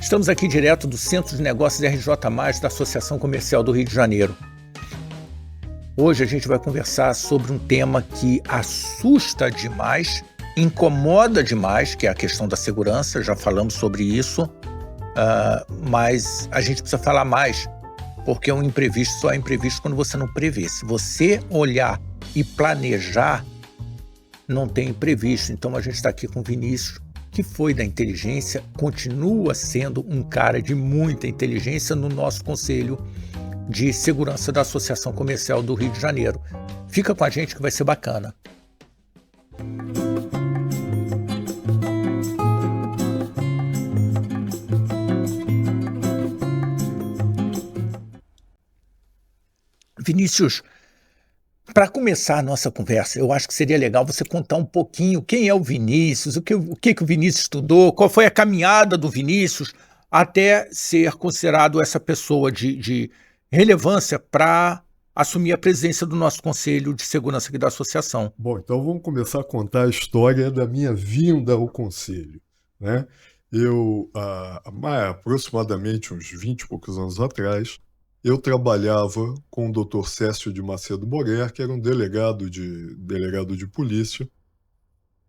Estamos aqui direto do Centro de Negócios RJ+, da Associação Comercial do Rio de Janeiro. Hoje a gente vai conversar sobre um tema que assusta demais, incomoda demais, que é a questão da segurança, já falamos sobre isso, mas a gente precisa falar mais, porque um imprevisto só é imprevisto quando você não prevê. Se você olhar e planejar, não tem imprevisto. Então a gente está aqui com o Vinícius, que foi da inteligência, continua sendo um cara de muita inteligência no nosso Conselho de Segurança da Associação Comercial do Rio de Janeiro. Fica com a gente que vai ser bacana. Vinícius, para começar a nossa conversa, eu acho que seria legal você contar um pouquinho quem é o Vinícius, o que o Vinícius estudou, qual foi a caminhada do Vinícius até ser considerado essa pessoa de relevância para assumir a presidência do nosso Conselho de Segurança aqui da Associação. Bom, então vamos começar a contar a história da minha vinda ao Conselho, né? Eu, há aproximadamente uns 20 e poucos anos atrás, eu trabalhava com o Dr. Cécio de Macedo Borer, que era um delegado de polícia,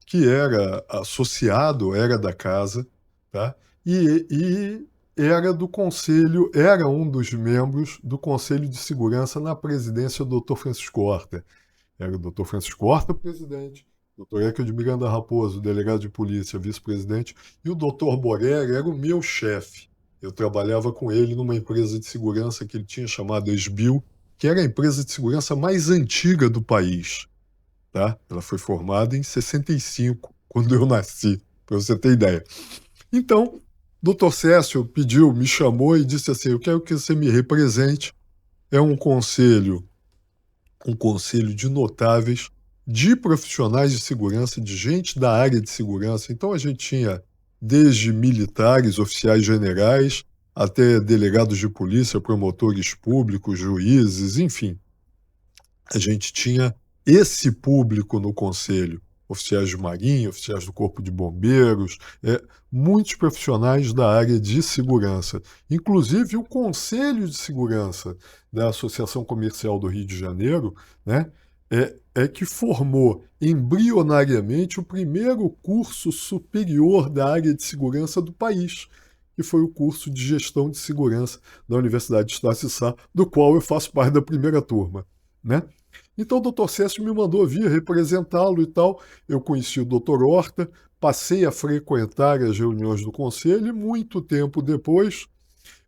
que era associado, era da casa, tá? E era do conselho, era um dos membros do Conselho de Segurança na presidência do Dr. Francisco Horta. Era o Dr. Francisco Horta, presidente, o Dr. Eco de Miranda Raposo, delegado de polícia, vice-presidente, e o Dr. Borer era o meu chefe. Eu trabalhava com ele numa empresa de segurança que ele tinha chamado Esbil, que era a empresa de segurança mais antiga do país. Tá? Ela foi formada em 65, quando eu nasci, para você ter ideia. Então, o Dr. Cécio me chamou e disse assim: eu quero que você me represente. É um conselho de notáveis, de profissionais de segurança, de gente da área de segurança. Então a gente tinha desde militares, oficiais generais, até delegados de polícia, promotores públicos, juízes, enfim. A gente tinha esse público no conselho, oficiais de marinha, oficiais do Corpo de Bombeiros, muitos profissionais da área de segurança. Inclusive o Conselho de Segurança da Associação Comercial do Rio de Janeiro, né, que formou embrionariamente o primeiro curso superior da área de segurança do país, que foi o curso de Gestão de Segurança da Universidade de Estácio de Sá, do qual eu faço parte da primeira turma, né? Então o Dr. Cécio me mandou vir representá-lo e tal. Eu conheci o Dr. Horta, passei a frequentar as reuniões do conselho e muito tempo depois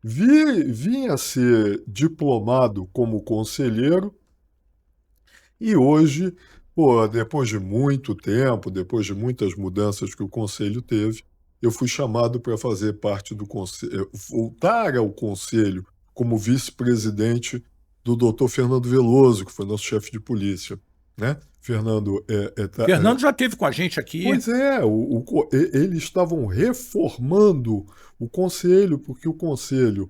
vim a ser diplomado como conselheiro. E hoje, depois de muito tempo, depois de muitas mudanças que o conselho teve, eu fui chamado para fazer parte do conselho, voltar ao conselho como vice-presidente do Dr. Fernando Veloso, que foi nosso chefe de polícia, né? Fernando já esteve com a gente aqui. Pois é, eles estavam reformando o conselho, porque o conselho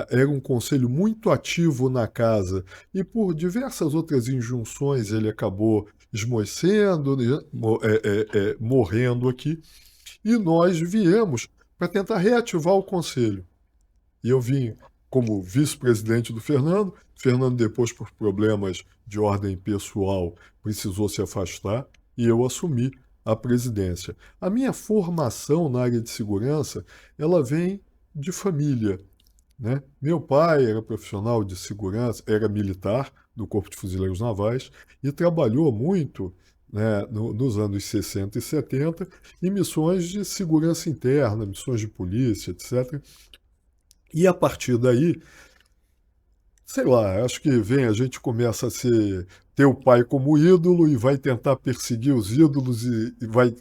era um conselho muito ativo na casa, e por diversas outras injunções ele acabou esmoecendo, morrendo aqui, e nós viemos para tentar reativar o conselho. E eu vim como vice-presidente do Fernando. Fernando, depois, por problemas de ordem pessoal, precisou se afastar e eu assumi a presidência. A minha formação na área de segurança, ela vem de família, né? Meu pai era profissional de segurança, era militar do Corpo de Fuzileiros Navais e trabalhou muito, né, nos anos 60 e 70 em missões de segurança interna, missões de polícia, etc. E a partir daí, sei lá, acho que a gente começa a ter o pai como ídolo e vai tentar perseguir os ídolos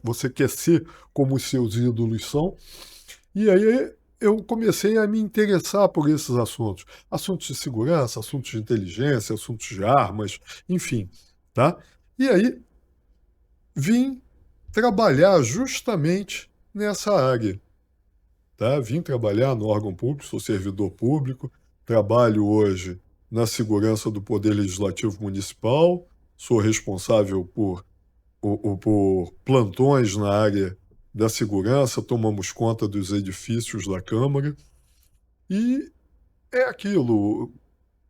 você quer ser como os seus ídolos são. E aí eu comecei a me interessar por esses assuntos. Assuntos de segurança, assuntos de inteligência, assuntos de armas, enfim, tá? E aí vim trabalhar justamente nessa área. Tá? Vim trabalhar no órgão público, sou servidor público, trabalho hoje na segurança do Poder Legislativo Municipal, sou responsável por plantões na área da segurança, tomamos conta dos edifícios da Câmara, e é aquilo,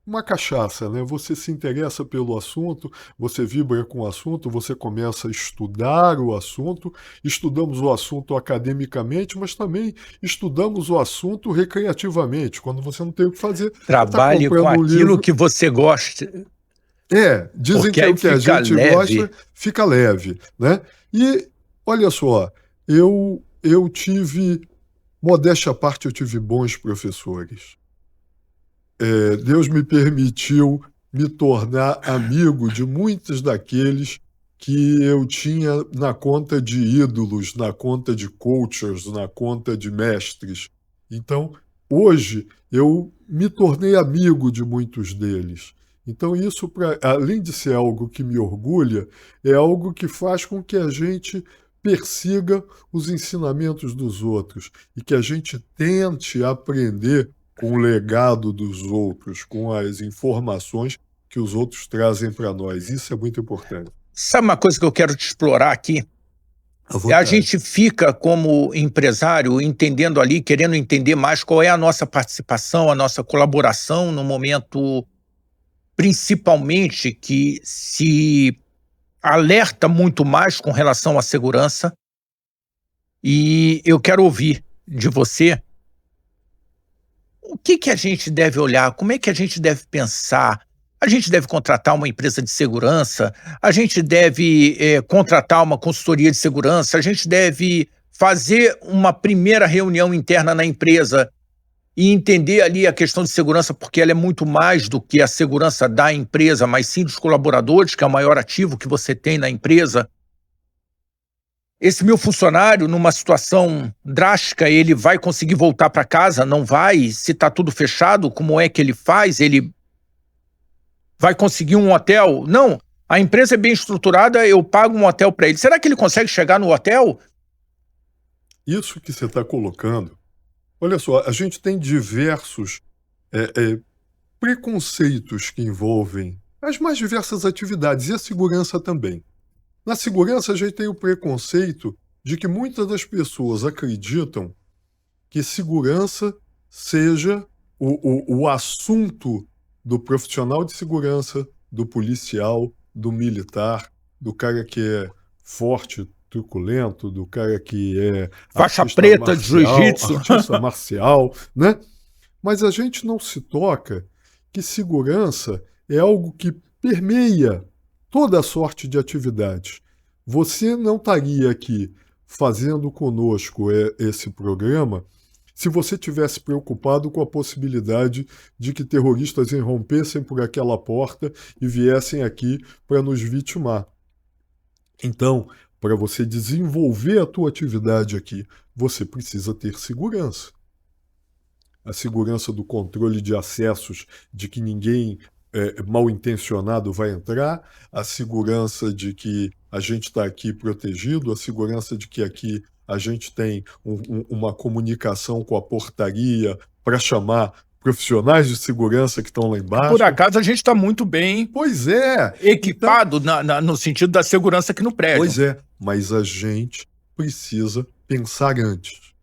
uma cachaça, né? Você se interessa pelo assunto, você vibra com o assunto, você começa a estudar o assunto. Estudamos o assunto academicamente, mas também estudamos o assunto recreativamente. Quando você não tem o que fazer, você está Trabalhe com comprando um aquilo livro. que você gosta, Dizem porque que aí o que a fica gente gosta leve. fica leve, né? E olha só, eu tive, modéstia à parte, eu tive bons professores. Deus me permitiu me tornar amigo de muitos daqueles que eu tinha na conta de ídolos, na conta de coaches, na conta de mestres. Então, hoje, eu me tornei amigo de muitos deles. Então, isso, além de ser algo que me orgulha, é algo que faz com que a gente persiga os ensinamentos dos outros e que a gente tente aprender com o legado dos outros, com as informações que os outros trazem para nós. Isso é muito importante. Sabe uma coisa que eu quero te explorar aqui? À A vontade. gente fica, como empresário, entendendo ali, querendo entender mais qual é a nossa participação, a nossa colaboração no momento, principalmente, que se alerta muito mais com relação à segurança. E eu quero ouvir de você o que a gente deve olhar, como é que a gente deve pensar. A gente deve contratar uma empresa de segurança, a gente deve contratar uma consultoria de segurança, a gente deve fazer uma primeira reunião interna na empresa e entender ali a questão de segurança, porque ela é muito mais do que a segurança da empresa, mas sim dos colaboradores, que é o maior ativo que você tem na empresa. Esse meu funcionário, numa situação drástica, ele vai conseguir voltar para casa? Não vai? Se está tudo fechado, como é que ele faz? Ele vai conseguir um hotel? Não, a empresa é bem estruturada, eu pago um hotel para ele. Será que ele consegue chegar no hotel? Isso que você está colocando, olha só, a gente tem diversos preconceitos que envolvem as mais diversas atividades e a segurança também. Na segurança, a gente tem o preconceito de que muitas das pessoas acreditam que segurança seja o assunto do profissional de segurança, do policial, do militar, do cara que é forte, truculento, do cara que é Faixa preta de jiu-jitsu. artista marcial, né? Mas a gente não se toca que segurança é algo que permeia toda a sorte de atividades. Você não estaria aqui fazendo conosco esse programa se você tivesse preocupado com a possibilidade de que terroristas irrompessem por aquela porta e viessem aqui para nos vitimar. Então, para você desenvolver a tua atividade aqui, você precisa ter segurança. A segurança do controle de acessos, de que ninguém mal intencionado vai entrar, a segurança de que a gente está aqui protegido, a segurança de que aqui a gente tem uma comunicação com a portaria para chamar profissionais de segurança que estão lá embaixo. Por acaso a gente está muito bem Pois é. equipado no sentido da segurança aqui no prédio. Pois é, mas a gente precisa pensar antes.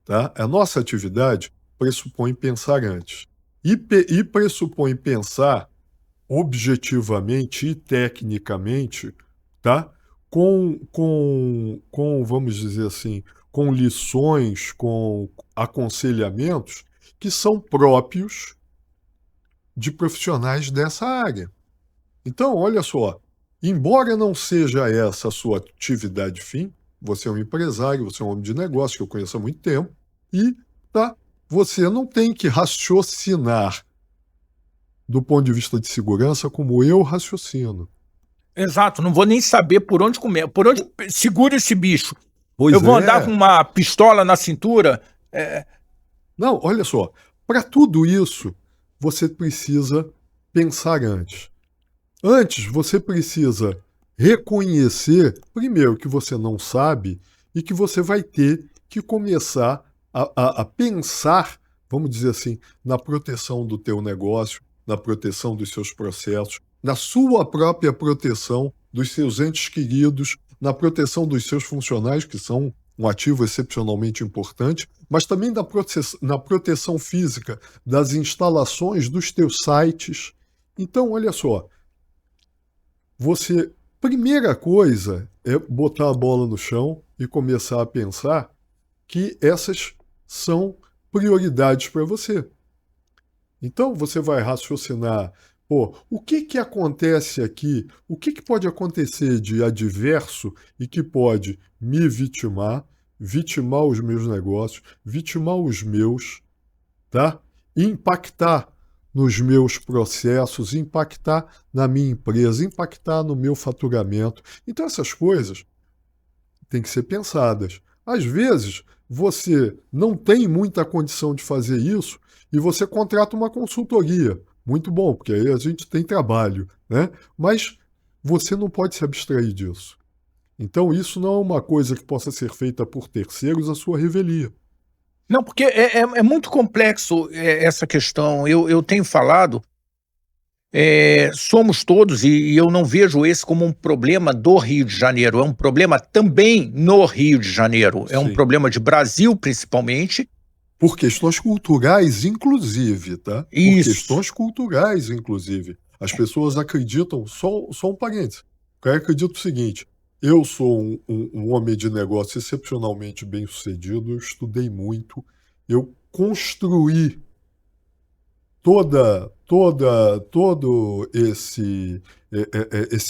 Tá? A nossa atividade pressupõe pensar antes. E pressupõe pensar objetivamente e tecnicamente, tá? Vamos dizer assim, com lições, com aconselhamentos que são próprios de profissionais dessa área. Então, olha só, embora não seja essa a sua atividade fim, você é um empresário, você é um homem de negócio que eu conheço há muito tempo, e você não tem que raciocinar do ponto de vista de segurança como eu raciocino. Exato, não vou nem saber por onde comer, por onde segura esse bicho. Pois eu vou andar com uma pistola na cintura? Não, olha só, para tudo isso, você precisa pensar antes. Antes, você precisa reconhecer, primeiro, que você não sabe e que você vai ter que começar a pensar, vamos dizer assim, na proteção do teu negócio, na proteção dos seus processos, na sua própria proteção dos seus entes queridos, na proteção dos seus funcionários, que são um ativo excepcionalmente importante, mas também na proteção física das instalações dos teus sites. Então, olha só, primeira coisa é botar a bola no chão e começar a pensar que essas são prioridades para você. Então, você vai raciocinar, o que acontece aqui? O que pode acontecer de adverso e que pode me vitimar os meus negócios, vitimar os meus, tá? Impactar nos meus processos, impactar na minha empresa, impactar no meu faturamento. Então, essas coisas têm que ser pensadas. Às vezes, você não tem muita condição de fazer isso e você contrata uma consultoria. Muito bom, porque aí a gente tem trabalho, né? Mas você não pode se abstrair disso. Então, isso não é uma coisa que possa ser feita por terceiros à sua revelia. Não, porque é muito complexo essa questão. Eu tenho falado, somos todos, e eu não vejo esse como um problema do Rio de Janeiro, é um problema também no Rio de Janeiro, é um Sim. problema de Brasil principalmente. Por questões culturais, inclusive, tá? Por Isso. questões culturais, inclusive. As pessoas acreditam, só um parênteses, o cara acredita o seguinte: eu sou um homem de negócio excepcionalmente bem-sucedido, eu estudei muito, eu construí todo esse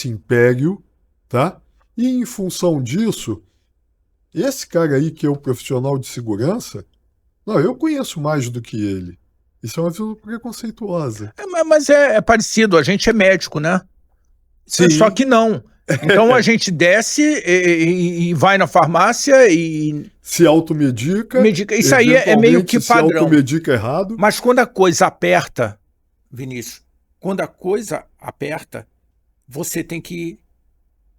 império, tá? E em função disso, esse cara aí que é o profissional de segurança, não, eu conheço mais do que ele. Isso é uma visão preconceituosa. Mas é parecido, a gente é médico, né? Sim. Só que não. Então a gente desce e vai na farmácia e se automedica. Isso aí é meio que padrão. Se automedica errado. Mas quando a coisa aperta, Vinícius, quando a coisa aperta, você tem que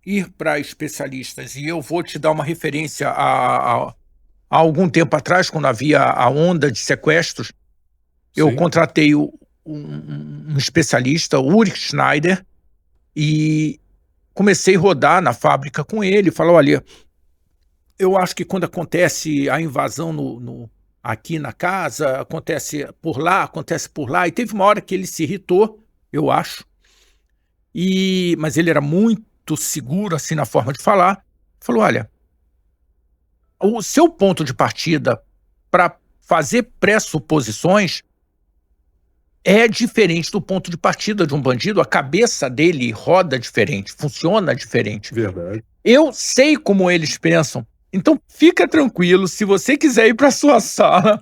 ir para especialistas. E eu vou te dar uma referência há algum tempo atrás, quando havia a onda de sequestros, eu contratei um especialista, o Ulrich Schneider, e comecei a rodar na fábrica com ele. Falou: olha, eu acho que quando acontece a invasão aqui na casa, acontece por lá, e teve uma hora que ele se irritou, eu acho, mas ele era muito seguro assim na forma de falar. Falou: olha, o seu ponto de partida para fazer pressuposições é diferente do ponto de partida de um bandido. A cabeça dele roda diferente, funciona diferente. Verdade. Eu sei como eles pensam. Então fica tranquilo, se você quiser ir para sua sala,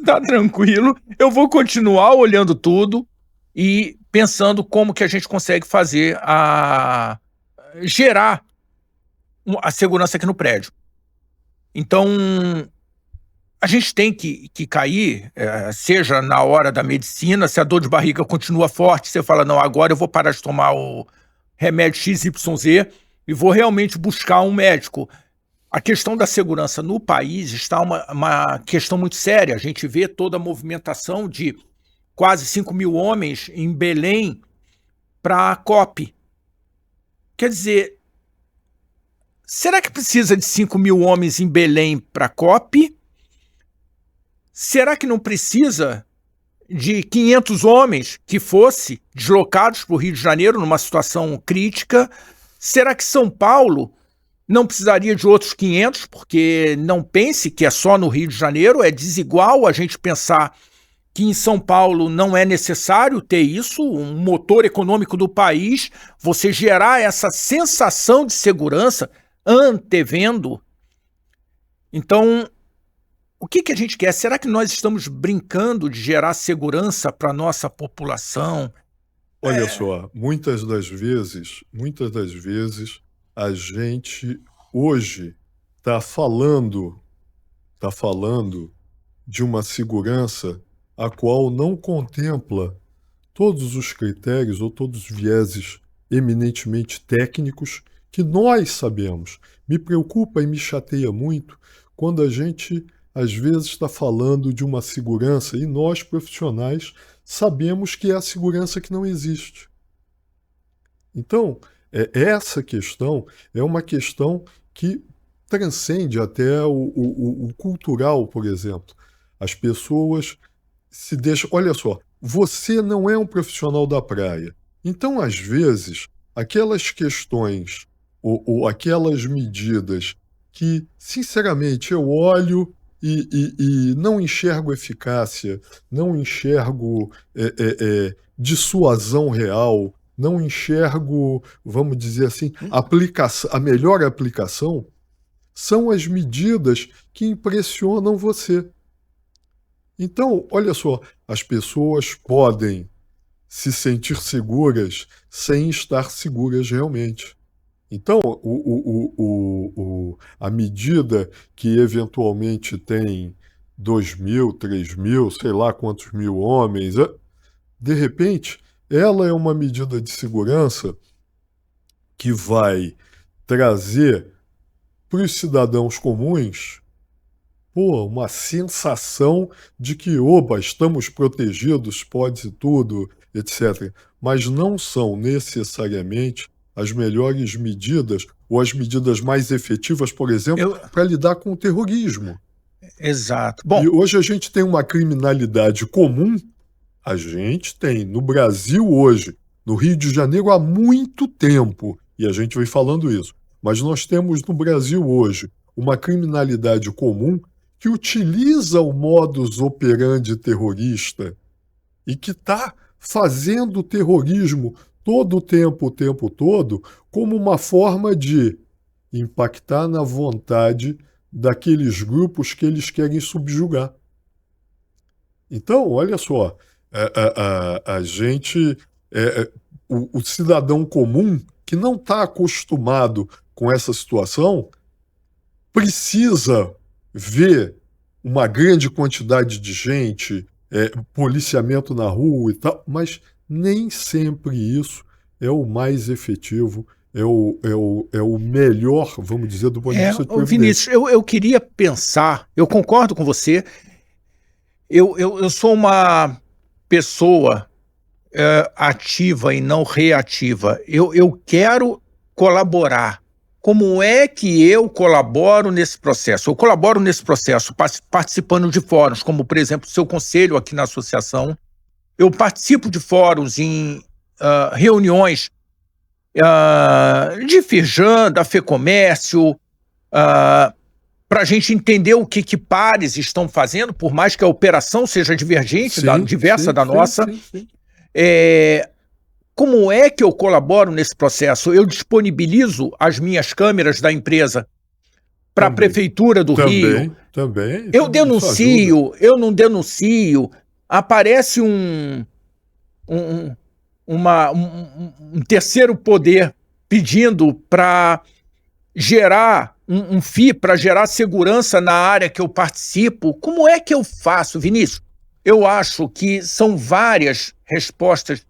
tá tranquilo, eu vou continuar olhando tudo e pensando como que a gente consegue fazer gerar a segurança aqui no prédio. Então, a gente tem que cair, seja na hora da medicina, se a dor de barriga continua forte, você fala: não, agora eu vou parar de tomar o remédio XYZ e vou realmente buscar um médico. A questão da segurança no país está uma questão muito séria. A gente vê toda a movimentação de quase 5 mil homens em Belém para a COP. Quer dizer, será que precisa de 5 mil homens em Belém para a COP? Será que não precisa de 500 homens que fossem deslocados para o Rio de Janeiro numa situação crítica? Será que São Paulo não precisaria de outros 500? Porque não pense que é só no Rio de Janeiro, é desigual a gente pensar que em São Paulo não é necessário ter isso, um motor econômico do país, você gerar essa sensação de segurança antevendo. Então, o que a gente quer? Será que nós estamos brincando de gerar segurança para a nossa população? Olha só, muitas das vezes, a gente hoje está falando de uma segurança a qual não contempla todos os critérios ou todos os vieses eminentemente técnicos que nós sabemos. Me preocupa e me chateia muito quando a gente, às vezes, está falando de uma segurança e nós, profissionais, sabemos que é a segurança que não existe. Então, Essa questão é uma questão que transcende até o cultural, por exemplo. As pessoas se deixam. Olha só, você não é um profissional da praia. Então, às vezes, aquelas questões ou aquelas medidas que, sinceramente, eu olho e não enxergo eficácia, não enxergo dissuasão real, não enxergo, vamos dizer assim, a melhor aplicação, são as medidas que impressionam você. Então, olha só, as pessoas podem se sentir seguras sem estar seguras realmente. Então, a medida que eventualmente tem 2.000, 3.000, sei lá quantos mil homens, de repente, ela é uma medida de segurança que vai trazer para os cidadãos comuns, uma sensação de que, opa, estamos protegidos, pode tudo, etc. Mas não são necessariamente as melhores medidas ou as medidas mais efetivas, por exemplo, para lidar com o terrorismo. Exato. Bom, e hoje a gente tem uma criminalidade comum. A gente tem no Brasil hoje, no Rio de Janeiro há muito tempo, e a gente vem falando isso, mas nós temos no Brasil hoje uma criminalidade comum que utiliza o modus operandi terrorista e que está fazendo o terrorismo todo o tempo todo, como uma forma de impactar na vontade daqueles grupos que eles querem subjugar. Então, olha só, a gente, o cidadão comum que não está acostumado com essa situação precisa ver uma grande quantidade de gente, policiamento na rua e tal, mas nem sempre isso é o mais efetivo, é o melhor, vamos dizer, do ponto de vista de previdência. Vinícius, eu queria pensar, eu concordo com você, eu sou uma pessoa ativa e não reativa. Eu quero colaborar. Como é que eu colaboro nesse processo? Eu colaboro nesse processo participando de fóruns, como, por exemplo, o seu conselho aqui na associação. Eu participo de fóruns em reuniões de Firjan, da FEComércio, para a gente entender o que pares estão fazendo, por mais que a operação seja divergente, diversa da nossa. Sim. Como é que eu colaboro nesse processo? Eu disponibilizo as minhas câmeras da empresa para a Prefeitura do Rio. Também. Eu denuncio, eu não denuncio. Aparece um terceiro poder pedindo para gerar um FII, para gerar segurança na área que eu participo. Como é que eu faço, Vinícius? Eu acho que são várias respostas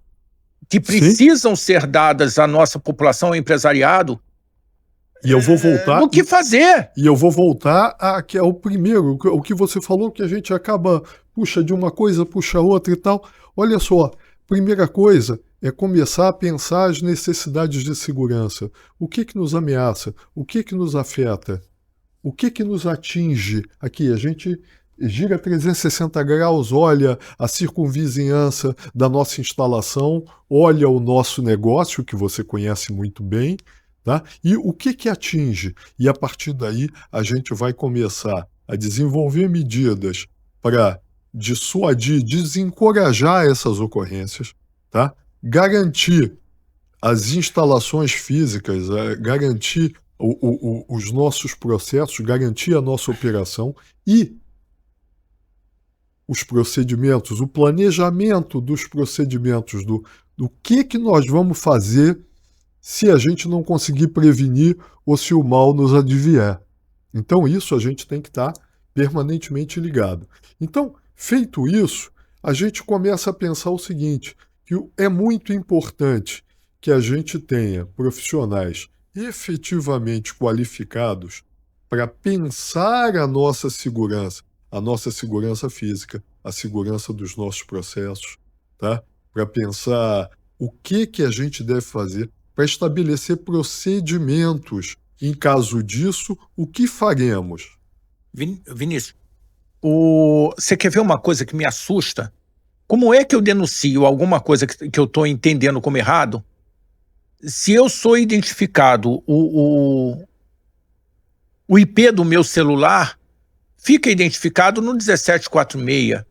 que precisam ser dadas à nossa população, ao empresariado. E eu vou voltar... O que fazer? E eu vou voltar que é o primeiro, o que você falou, que a gente acaba, puxa de uma coisa, puxa outra e tal. Olha só, primeira coisa é começar a pensar as necessidades de segurança. O que nos ameaça? O que nos afeta? O que nos atinge? Aqui, a gente gira 360 graus, olha a circunvizinhança da nossa instalação, olha o nosso negócio, que você conhece muito bem, tá? E o que atinge? E a partir daí a gente vai começar a desenvolver medidas para dissuadir, desencorajar essas ocorrências, tá? Garantir as instalações físicas, garantir os nossos processos, garantir a nossa operação e os procedimentos, o planejamento dos procedimentos, do que nós vamos fazer se a gente não conseguir prevenir ou se o mal nos advier. Então isso a gente tem que estar permanentemente ligado. Então, feito isso, a gente começa a pensar o seguinte, que é muito importante que a gente tenha profissionais efetivamente qualificados para pensar a nossa segurança física, a segurança dos nossos processos, tá? Para pensar o que a gente deve fazer para estabelecer procedimentos. Em caso disso, o que faremos? Vinícius, você quer ver uma coisa que me assusta? Como é que eu denuncio alguma coisa que eu estou entendendo como errado? Se eu sou identificado, o IP do meu celular fica identificado no 1746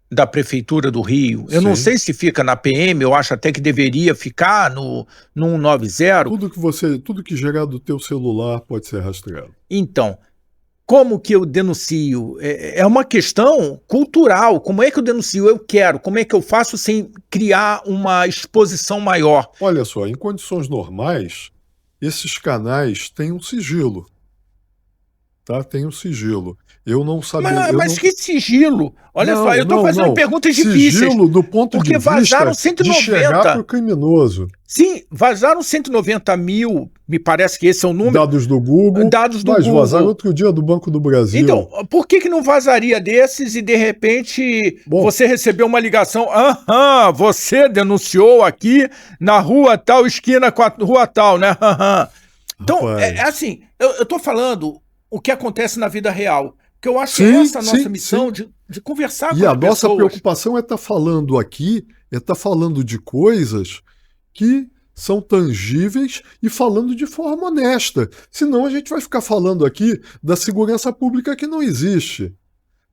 da Prefeitura do Rio. Eu não Sim. sei se fica na PM, eu acho até que deveria ficar no 190. Tudo que gerar do teu celular pode ser rastreado. Então, como que eu denuncio? É uma questão cultural. Como é que eu denuncio? Eu quero. Como é que eu faço sem criar uma exposição maior? Olha só, em condições normais, esses canais têm um sigilo. Tá? Tem um sigilo. Eu não sabia. Mas que sigilo? Olha só, eu estou fazendo não. perguntas difíceis. Sigilo do ponto de Porque vazaram vista de chegar para 190. o criminoso. Sim, vazaram 190 mil, me parece que esse é o número. Dados do Google. Dados do Mas Google. vazaram outro dia do Banco do Brasil. Então, por que não vazaria desses e de repente você recebeu uma ligação? Você denunciou aqui na rua tal, esquina com a rua tal, né? Então, é assim, eu tô falando o que acontece na vida real. Que eu acho que essa é a nossa missão de conversar com as pessoas. E a nossa preocupação é estar falando aqui, de coisas que são tangíveis e falando de forma honesta. Senão a gente vai ficar falando aqui da segurança pública que não existe.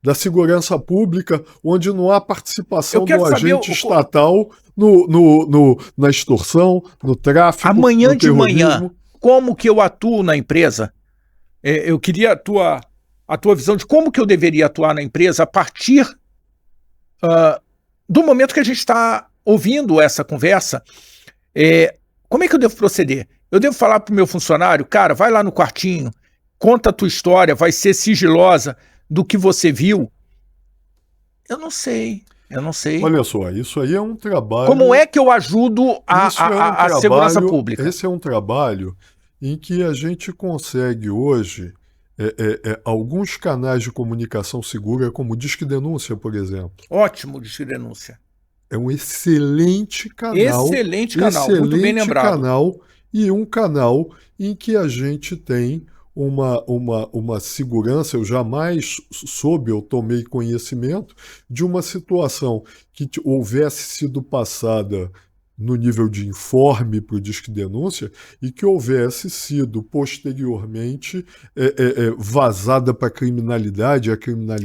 Da segurança pública onde não há participação do agente estatal na extorsão, no tráfico, amanhã no terrorismo. De manhã, como que eu atuo na empresa? Eu queria a tua visão de como que eu deveria atuar na empresa a partir do momento que a gente está ouvindo essa conversa. Como é que eu devo proceder? Eu devo falar para o meu funcionário, cara, vai lá no quartinho, conta a tua história, vai ser sigilosa do que você viu? Eu não sei. Olha só, isso aí é um trabalho... Como é que eu ajudo a segurança pública? Esse é um trabalho em que a gente consegue hoje alguns canais de comunicação segura, como o Disque Denúncia, por exemplo. Ótimo, Disque Denúncia. É um excelente canal. Excelente canal, muito bem lembrado. E um canal em que a gente tem uma segurança. Eu jamais soube, eu tomei conhecimento de uma situação que houvesse sido passada no nível de informe para o Disque Denúncia e que houvesse sido posteriormente vazada para a criminalidade.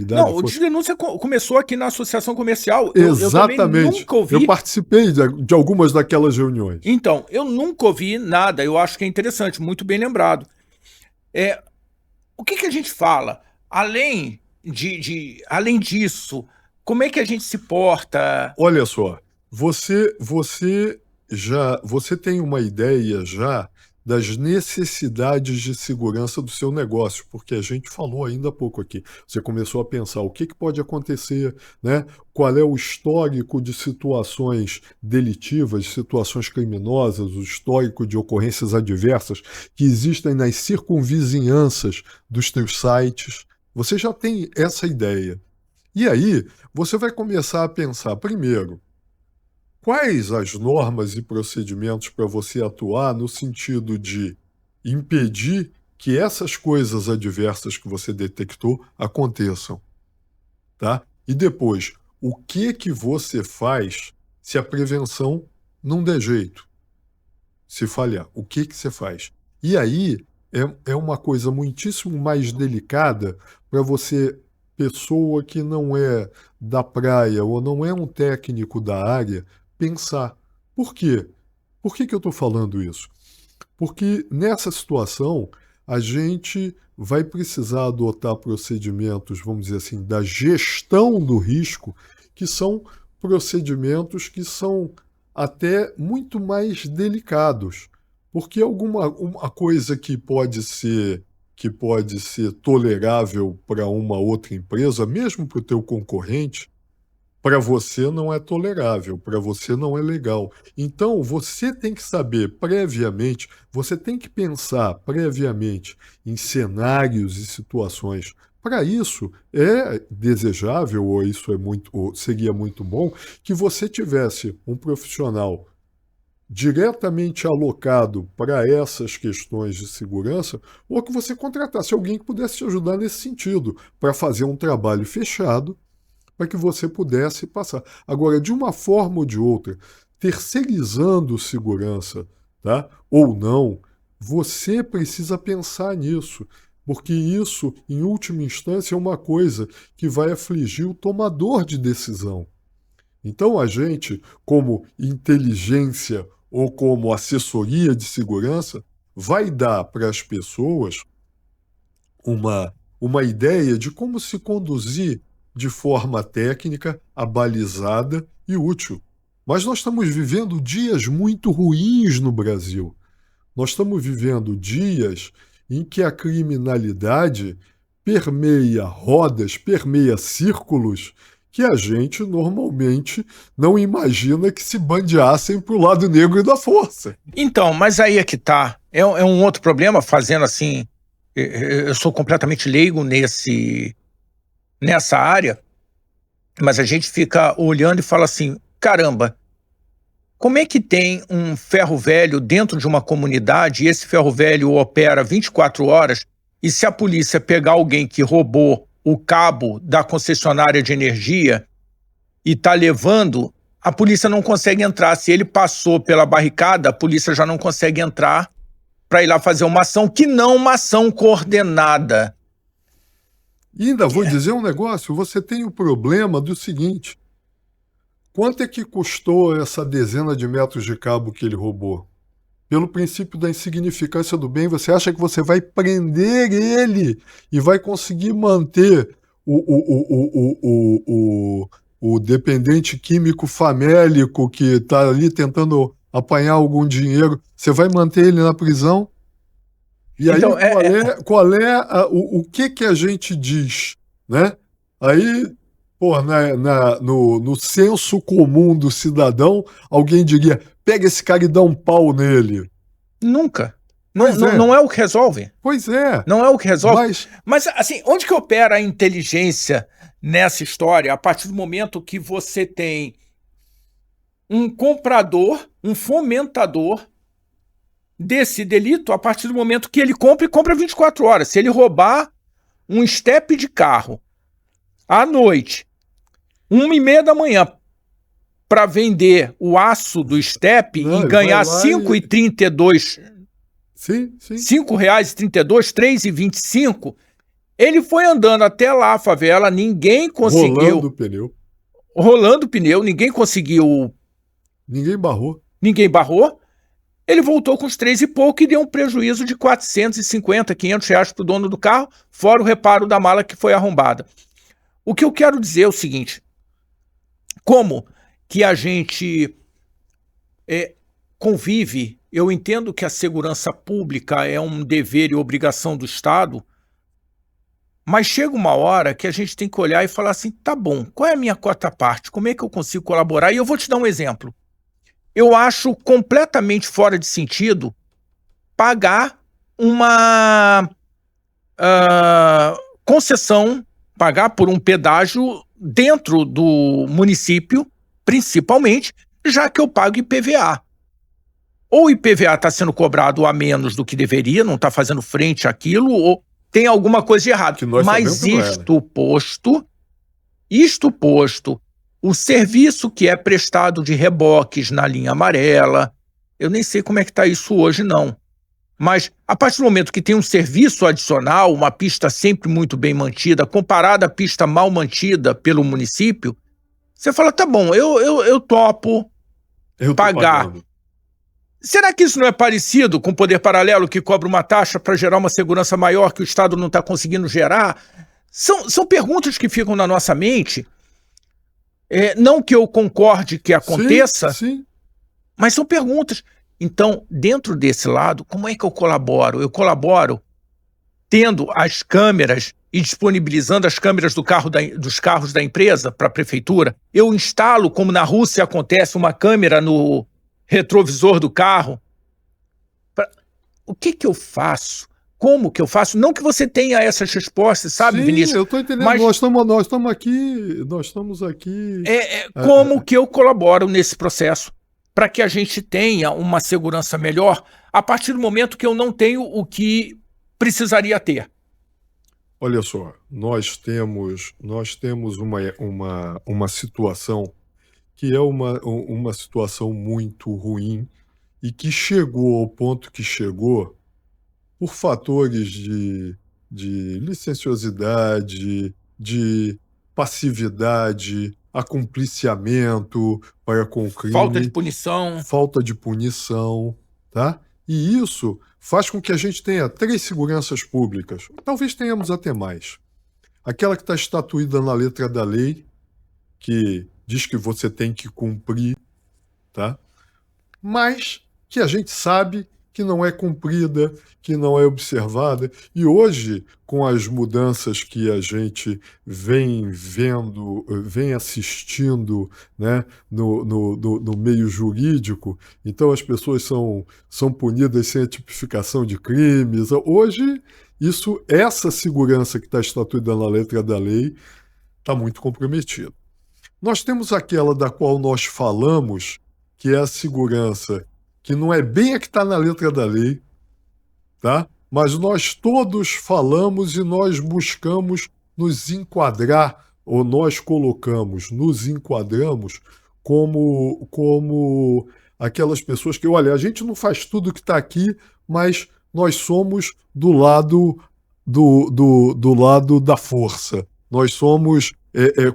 Não, o Disque Denúncia começou aqui na Associação Comercial. Exatamente. Eu também nunca ouvi. Eu participei de algumas daquelas reuniões. Então, eu nunca ouvi nada. Eu acho que é interessante, muito bem lembrado. O que a gente fala? Além disso, como é que a gente se porta? Olha só. Você tem uma ideia já das necessidades de segurança do seu negócio, porque a gente falou ainda há pouco aqui. Você começou a pensar o que pode acontecer, né? Qual é o histórico de situações delitivas, situações criminosas, o histórico de ocorrências adversas que existem nas circunvizinhanças dos teus sites. Você já tem essa ideia. E aí, você vai começar a pensar, primeiro, quais as normas e procedimentos para você atuar no sentido de impedir que essas coisas adversas que você detectou aconteçam, tá? E depois, o que você faz se a prevenção não der jeito? Se falhar, o que você faz? E aí é uma coisa muitíssimo mais delicada para você, pessoa que não é da praia ou não é um técnico da área, pensar. Por quê? Por que eu estou falando isso? Porque nessa situação a gente vai precisar adotar procedimentos, vamos dizer assim, da gestão do risco, que são procedimentos que são até muito mais delicados. Porque uma coisa que pode ser tolerável para uma outra empresa, mesmo para o teu concorrente, para você não é tolerável, para você não é legal. Então, você tem que saber previamente, você tem que pensar previamente em cenários e situações. Para isso, é desejável, ou isso ou seria muito bom, que você tivesse um profissional diretamente alocado para essas questões de segurança, ou que você contratasse alguém que pudesse te ajudar nesse sentido, para fazer um trabalho fechado, para que você pudesse passar. Agora, de uma forma ou de outra, terceirizando segurança, tá? Ou não, você precisa pensar nisso, porque isso, em última instância, é uma coisa que vai afligir o tomador de decisão. Então, a gente, como inteligência ou como assessoria de segurança, vai dar para as pessoas uma ideia de como se conduzir de forma técnica, abalizada e útil. Mas nós estamos vivendo dias muito ruins no Brasil. Nós estamos vivendo dias em que a criminalidade permeia rodas, permeia círculos que a gente normalmente não imagina que se bandeassem para o lado negro da força. Então, mas aí é que tá. É um outro problema, fazendo assim. Eu sou completamente leigo nessa área, mas a gente fica olhando e fala assim: caramba, como é que tem um ferro velho dentro de uma comunidade e esse ferro velho opera 24 horas e se a polícia pegar alguém que roubou o cabo da concessionária de energia e está levando, a polícia não consegue entrar. Se ele passou pela barricada, a polícia já não consegue entrar para ir lá fazer uma ação que não uma ação coordenada. E ainda vou dizer um negócio, você tem o problema do seguinte: quanto é que custou essa dezena de metros de cabo que ele roubou? Pelo princípio da insignificância do bem, você acha que você vai prender ele e vai conseguir manter o dependente químico famélico que está ali tentando apanhar algum dinheiro, você vai manter ele na prisão? E aí, Então, o que a gente diz, né? Aí, pô, no senso comum do cidadão, alguém diria: pega esse cara e dá um pau nele. Nunca. Não é o que resolve. Pois é. Não é o que resolve. Mas, assim, onde que opera a inteligência nessa história? A partir do momento que você tem um comprador, um fomentador desse delito, a partir do momento que ele compra e compra 24 horas. Se ele roubar um estepe de carro à noite, 1h30 da manhã, para vender o aço do estepe e ganhar R$ 5,32, sim. R$ 5,32, R$ 3,25, ele foi andando até lá a favela, ninguém conseguiu... Rolando o pneu, ninguém conseguiu... Ninguém barrou. Ele voltou com os 3 e pouco e deu um prejuízo de 450, 500 reais para o dono do carro, fora o reparo da mala que foi arrombada. O que eu quero dizer é o seguinte: como que a gente convive? Eu entendo que a segurança pública é um dever e obrigação do Estado, mas chega uma hora que a gente tem que olhar e falar assim: tá bom, qual é a minha cota parte? Como é que eu consigo colaborar? E eu vou te dar um exemplo. Eu acho completamente fora de sentido pagar uma concessão, pagar por um pedágio dentro do município, principalmente, já que eu pago IPVA. Ou o IPVA está sendo cobrado a menos do que deveria, não está fazendo frente àquilo, ou tem alguma coisa de errado. Mas isto posto, o serviço que é prestado de reboques na linha amarela, eu nem sei como é que está isso hoje, não. Mas a partir do momento que tem um serviço adicional, uma pista sempre muito bem mantida, comparada à pista mal mantida pelo município, você fala: tá bom, eu topo pagar. Será que isso não é parecido com o poder paralelo que cobra uma taxa para gerar uma segurança maior que o Estado não está conseguindo gerar? São perguntas que ficam na nossa mente. Não que eu concorde que aconteça, sim. Mas são perguntas. Então, dentro desse lado, como é que eu colaboro? Eu colaboro tendo as câmeras e disponibilizando as câmeras dos carros da empresa para a prefeitura. Eu instalo, como na Rússia acontece, uma câmera no retrovisor do carro. O que eu faço? Como que eu faço? Não que você tenha essas respostas, sabe, Vinícius? Sim, eu estou entendendo. Mas nós estamos aqui. Como que eu colaboro nesse processo? para que a gente tenha uma segurança melhor a partir do momento que eu não tenho o que precisaria ter? Olha só, nós temos uma situação que é uma situação muito ruim e que chegou ao ponto que chegou por fatores de licenciosidade, de passividade, acumpliciamento para com o Falta de crime, punição. falta de punição, tá? E isso faz com que a gente tenha 3 seguranças públicas, talvez tenhamos até mais. Aquela que está estatuída na letra da lei, que diz que você tem que cumprir, tá? Mas que a gente sabe que não é cumprida, que não é observada. E hoje, com as mudanças que a gente vem vendo, vem assistindo, né, no meio jurídico, então as pessoas são punidas sem a tipificação de crimes. Hoje, essa segurança que está estatuída na letra da lei está muito comprometida. Nós temos aquela da qual nós falamos, que é a segurança, que não é bem a que está na letra da lei, tá? Mas nós todos falamos e nós buscamos nos enquadrar, ou nós nos enquadramos como aquelas pessoas que, olha, a gente não faz tudo que está aqui, mas nós somos do lado do lado da força. Nós somos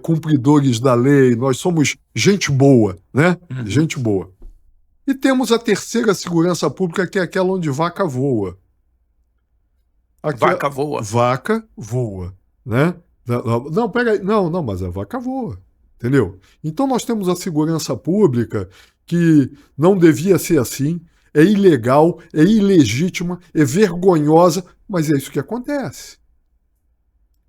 cumpridores da lei, nós somos gente boa, né? Uhum. Gente boa. E temos a terceira segurança pública, que é aquela onde vaca voa. Vaca voa. Vaca voa, né? Não, peraí, não, mas a vaca voa, entendeu? Então nós temos a segurança pública que não devia ser assim, é ilegal, é ilegítima, é vergonhosa, mas é isso que acontece.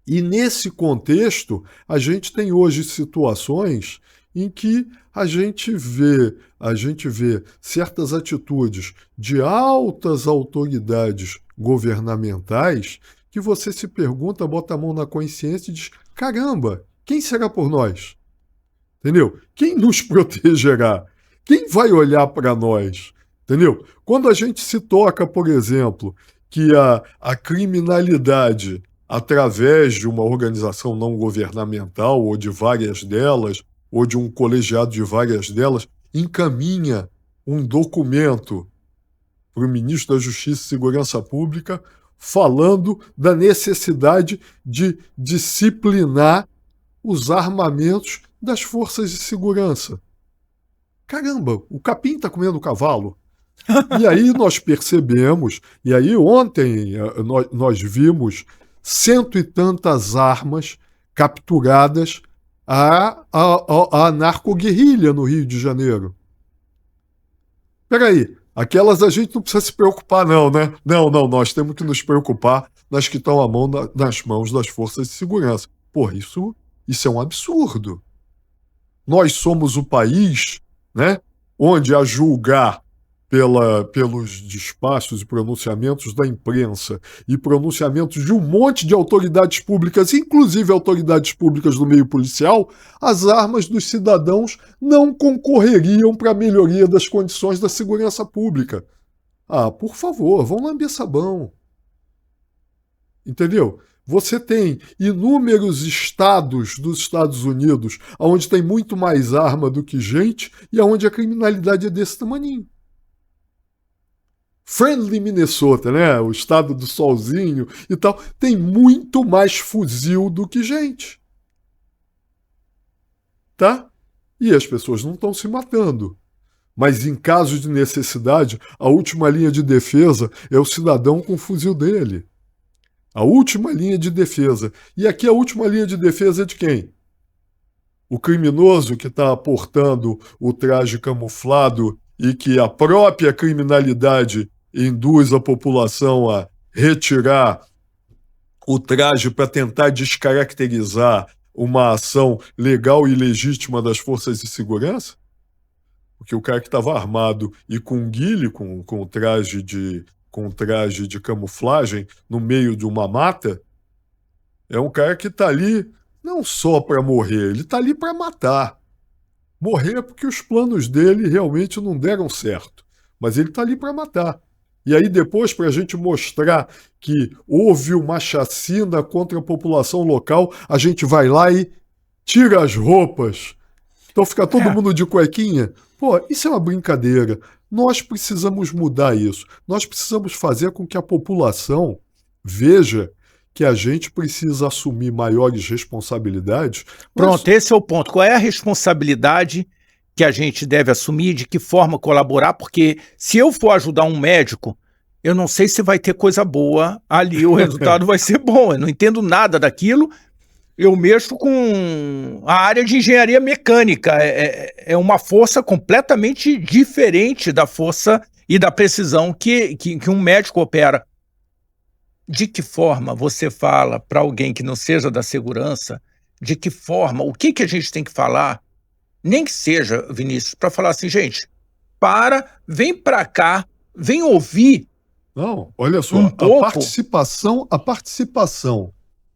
E nesse contexto, a gente tem hoje situações em que a gente vê certas atitudes de altas autoridades governamentais que você se pergunta, bota a mão na consciência e diz: caramba, quem será por nós? Entendeu? Quem nos protegerá? Quem vai olhar para nós? Entendeu? Quando a gente se toca, por exemplo, que a criminalidade, através de uma organização não governamental, ou de várias delas, ou de um colegiado de várias delas, encaminha um documento para o ministro da Justiça e Segurança Pública falando da necessidade de disciplinar os armamentos das forças de segurança. Caramba, o capim está comendo o cavalo. E aí nós percebemos, e aí ontem nós vimos 100 e tantas armas capturadas à narcoguerrilha no Rio de Janeiro. Peraí, aquelas a gente não precisa se preocupar não, né? Não, nós temos que nos preocupar nas que estão nas mãos das forças de segurança. Pô, isso é um absurdo. Nós somos o país, né, onde, a julgar pelos despachos e pronunciamentos da imprensa e pronunciamentos de um monte de autoridades públicas, inclusive autoridades públicas do meio policial, as armas dos cidadãos não concorreriam para a melhoria das condições da segurança pública. Ah, por favor, vão lamber sabão. Entendeu? Você tem inúmeros estados dos Estados Unidos onde tem muito mais arma do que gente e onde a criminalidade é desse tamaninho. Friendly Minnesota, né? O estado do solzinho e tal, tem muito mais fuzil do que gente. Tá? E as pessoas não estão se matando. Mas em caso de necessidade, a última linha de defesa é o cidadão com o fuzil dele. A última linha de defesa. E aqui a última linha de defesa é de quem? O criminoso que está portando o traje camuflado e que a própria criminalidade induz a população a retirar o traje para tentar descaracterizar uma ação legal e legítima das forças de segurança? Porque o cara que estava armado e com guile, com traje de camuflagem no meio de uma mata, é um cara que está ali não só para morrer, ele está ali para matar. morrer porque os planos dele realmente não deram certo. Mas ele está ali para matar. E aí depois, para a gente mostrar que houve uma chacina contra a população local, a gente vai lá e tira as roupas. Então fica todo mundo de cuequinha. Pô, isso é uma brincadeira. Nós precisamos mudar isso. Nós precisamos fazer com que a população veja que a gente precisa assumir maiores responsabilidades. Pronto, esse é o ponto. Qual é a responsabilidade que a gente deve assumir, de que forma colaborar? Porque se eu for ajudar um médico, eu não sei se vai ter coisa boa ali, o resultado vai ser bom. Eu não entendo nada daquilo. Eu mexo com a área de engenharia mecânica. É uma força completamente diferente da força e da precisão que um médico opera. De que forma você fala para alguém que não seja da segurança? De que forma? O que a gente tem que falar? Nem que seja, Vinícius, para falar assim, gente, vem para cá, vem ouvir. Não, olha só, um pouco. a participação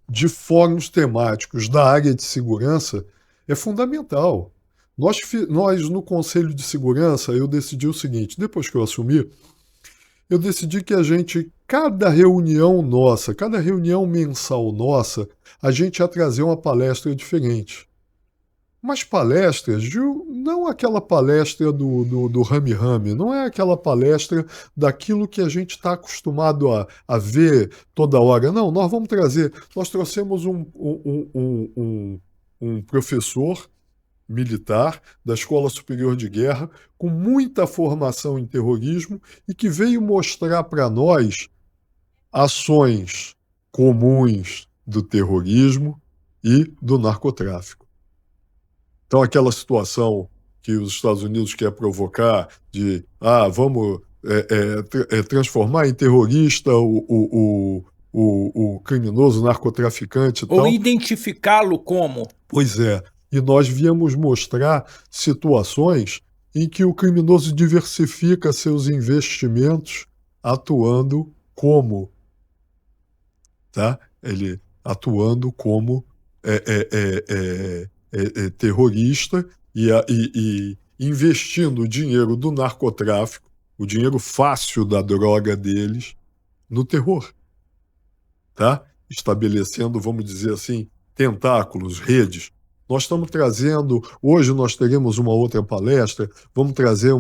de fóruns temáticos da área de segurança é fundamental. Nós no Conselho de Segurança, eu decidi o seguinte, depois que eu assumi, eu decidi que cada reunião nossa, cada reunião mensal nossa, a gente ia trazer uma palestra diferente. Mas palestras, não aquela palestra do rame-rame, não é aquela palestra daquilo que a gente está acostumado a ver toda hora. Não, nós trouxemos um professor militar da Escola Superior de Guerra, com muita formação em terrorismo e que veio mostrar para nós ações comuns do terrorismo e do narcotráfico. Então, aquela situação que os Estados Unidos quer provocar de vamos transformar em terrorista o criminoso narcotraficante e tal. Ou identificá-lo como. Pois é. E nós viemos mostrar situações em que o criminoso diversifica seus investimentos atuando como, tá? Ele atuando como terrorista e investindo o dinheiro do narcotráfico, o dinheiro fácil da droga deles, no terror, tá? Estabelecendo, vamos dizer assim, tentáculos, redes. Nós estamos trazendo, hoje nós teremos uma outra palestra, vamos trazer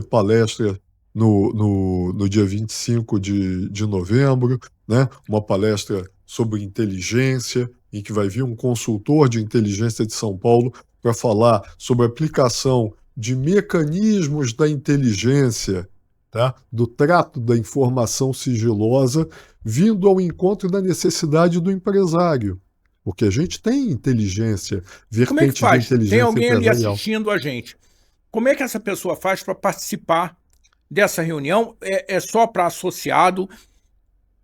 palestra no dia 25 de novembro, né? Uma palestra sobre inteligência, em que vai vir um consultor de inteligência de São Paulo para falar sobre a aplicação de mecanismos da inteligência, tá? Do trato da informação sigilosa, vindo ao encontro da necessidade do empresário. Porque a gente tem inteligência, vertente Como é que faz? de inteligência Tem alguém ali empresarial. assistindo a gente. Como é que essa pessoa faz para participar dessa reunião? É só para associado?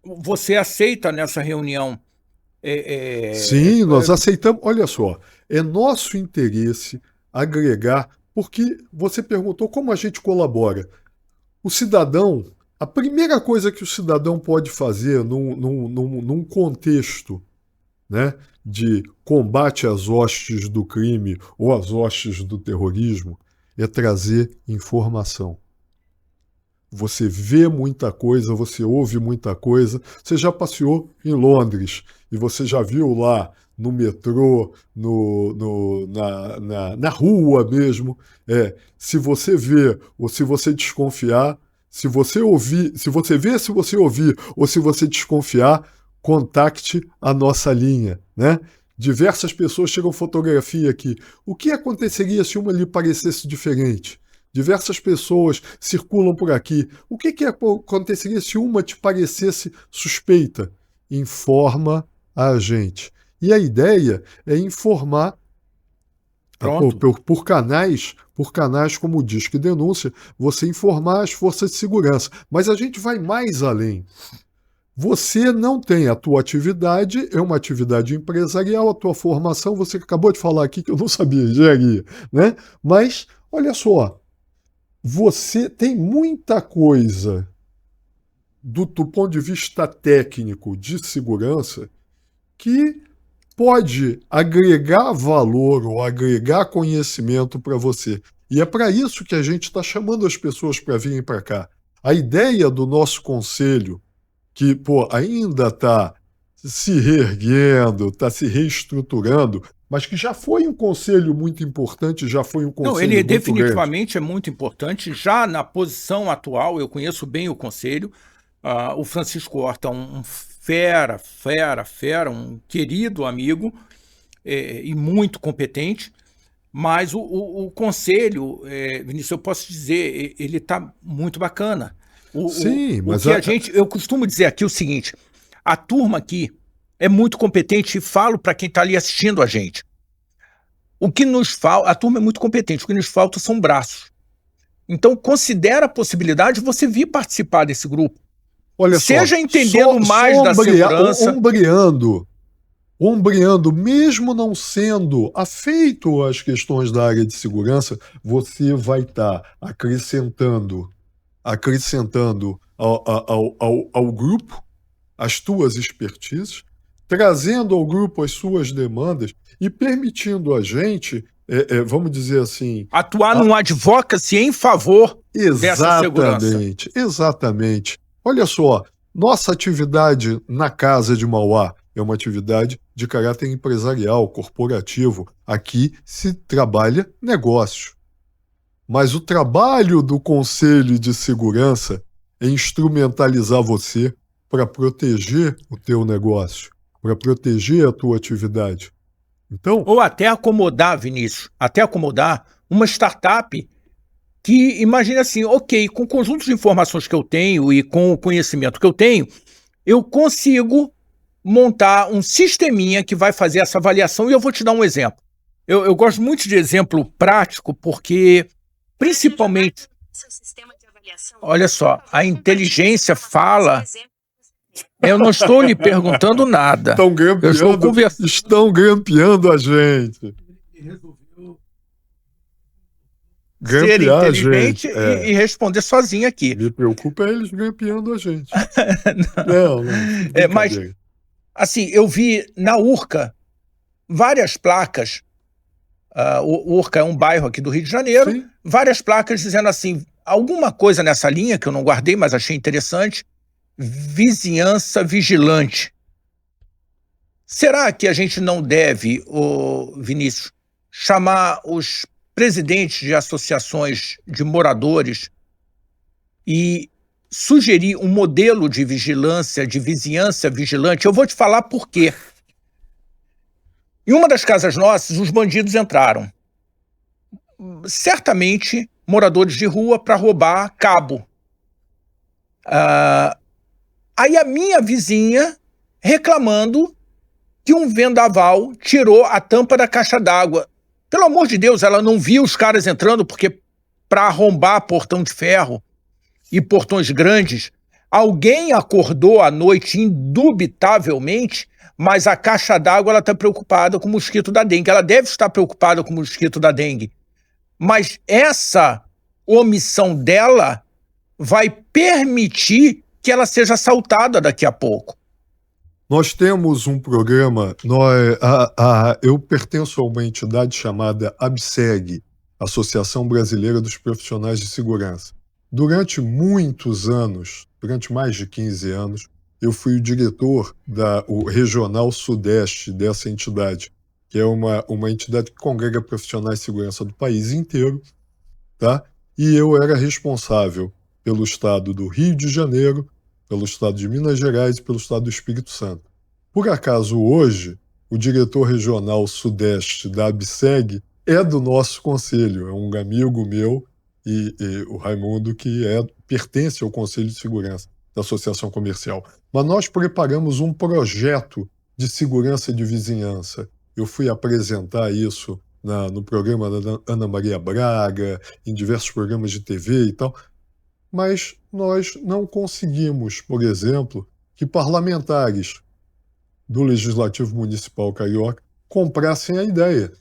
Você aceita nessa reunião? Sim, nós aceitamos. Olha só, é nosso interesse agregar, porque você perguntou como a gente colabora. O cidadão, a primeira coisa que o cidadão pode fazer num contexto, né, de combate às hostes do crime ou às hostes do terrorismo é trazer informação. Você vê muita coisa, você ouve muita coisa. Você já passeou em Londres e você já viu lá no metrô, na rua mesmo. Se você vê ou se você desconfiar, se você ouvir, se você ver, se você ouvir ou se você desconfiar, contacte a nossa linha, né? Diversas pessoas tiram fotografia aqui. O que aconteceria se uma lhe parecesse diferente? Diversas pessoas circulam por aqui. O que aconteceria se uma te parecesse suspeita? Informa a gente. E a ideia é informar por canais como o Disque Denúncia, você informar as forças de segurança. Mas a gente vai mais além. Você não tem a tua atividade, é uma atividade empresarial, a tua formação, você acabou de falar aqui que eu não sabia, engenharia, né? Mas, olha só, você tem muita coisa do ponto de vista técnico de segurança que pode agregar valor ou agregar conhecimento para você. E é para isso que a gente está chamando as pessoas para virem para cá. A ideia do nosso conselho, que ainda está se reerguendo, está se reestruturando, mas que já foi um conselho muito importante, já foi um conselho Não, ele muito definitivamente grande. é muito importante. Já na posição atual, eu conheço bem o conselho. O Francisco Horta é um fera, um querido amigo e muito competente. Mas o conselho, Vinícius, eu posso dizer, ele está muito bacana. Sim, O mas que eu costumo dizer aqui é o seguinte: a turma aqui é muito competente e falo para quem está ali assistindo a gente. O que nos falta, a turma é muito competente, o que nos falta são braços. Então considera a possibilidade de você vir participar desse grupo. olha Seja só, entendendo mais da segurança. Ombreando, mesmo não sendo afeito às questões da área de segurança, você vai estar acrescentando ao grupo as tuas expertises, trazendo ao grupo as suas demandas e permitindo a gente, vamos dizer assim, Atuar num advocacy em favor dessa segurança. Exatamente. Olha só, nossa atividade na Casa de Mauá é uma atividade de caráter empresarial, corporativo. Aqui se trabalha negócio. Mas o trabalho do Conselho de Segurança é instrumentalizar você para proteger o teu negócio, para proteger a tua atividade. Então, ou até acomodar, Vinícius, uma startup que, imagine assim, ok, com o conjunto de informações que eu tenho e com o conhecimento que eu tenho, eu consigo montar um sisteminha que vai fazer essa avaliação. E eu vou te dar um exemplo. Eu gosto muito de exemplo prático porque, principalmente, olha só, a inteligência fala... Eu não estou lhe perguntando nada. Estão grampeando a gente. Ser inteligente e responder sozinho aqui. Me preocupa eles grampeando a gente. Não. Mas, assim, eu vi na Urca várias placas. O Urca é um bairro aqui do Rio de Janeiro. Sim. Várias placas dizendo assim, alguma coisa nessa linha que eu não guardei, mas achei interessante. Vizinhança vigilante. Será que a gente não deve, Vinícius, chamar os presidentes de associações de moradores e sugerir um modelo de vigilância, de vizinhança vigilante? Eu vou te falar por quê. Em uma das casas nossas, os bandidos entraram. Certamente, moradores de rua para roubar cabo. Aí a minha vizinha reclamando que um vendaval tirou a tampa da caixa d'água. Pelo amor de Deus, ela não viu os caras entrando, porque para arrombar portão de ferro e portões grandes, alguém acordou à noite indubitavelmente, mas a caixa d'água ela está preocupada com o mosquito da dengue. Ela deve estar preocupada com o mosquito da dengue. Mas essa omissão dela vai permitir que ela seja assaltada daqui a pouco. Nós temos um programa, eu pertenço a uma entidade chamada ABSEG, Associação Brasileira dos Profissionais de Segurança. Durante muitos anos, durante mais de 15 anos, eu fui o diretor o Regional Sudeste dessa entidade, que é uma entidade que congrega profissionais de segurança do país inteiro, tá? E eu era responsável pelo estado do Rio de Janeiro, pelo estado de Minas Gerais e pelo estado do Espírito Santo. Por acaso, hoje, o diretor regional sudeste da ABSEG é do nosso conselho, é um amigo meu, e o Raimundo, que pertence ao Conselho de Segurança da Associação Comercial. Mas nós preparamos um projeto de segurança de vizinhança. Eu fui apresentar isso no programa da Ana Maria Braga, em diversos programas de TV e tal, mas nós não conseguimos, por exemplo, que parlamentares do Legislativo Municipal Carioca comprassem a ideia.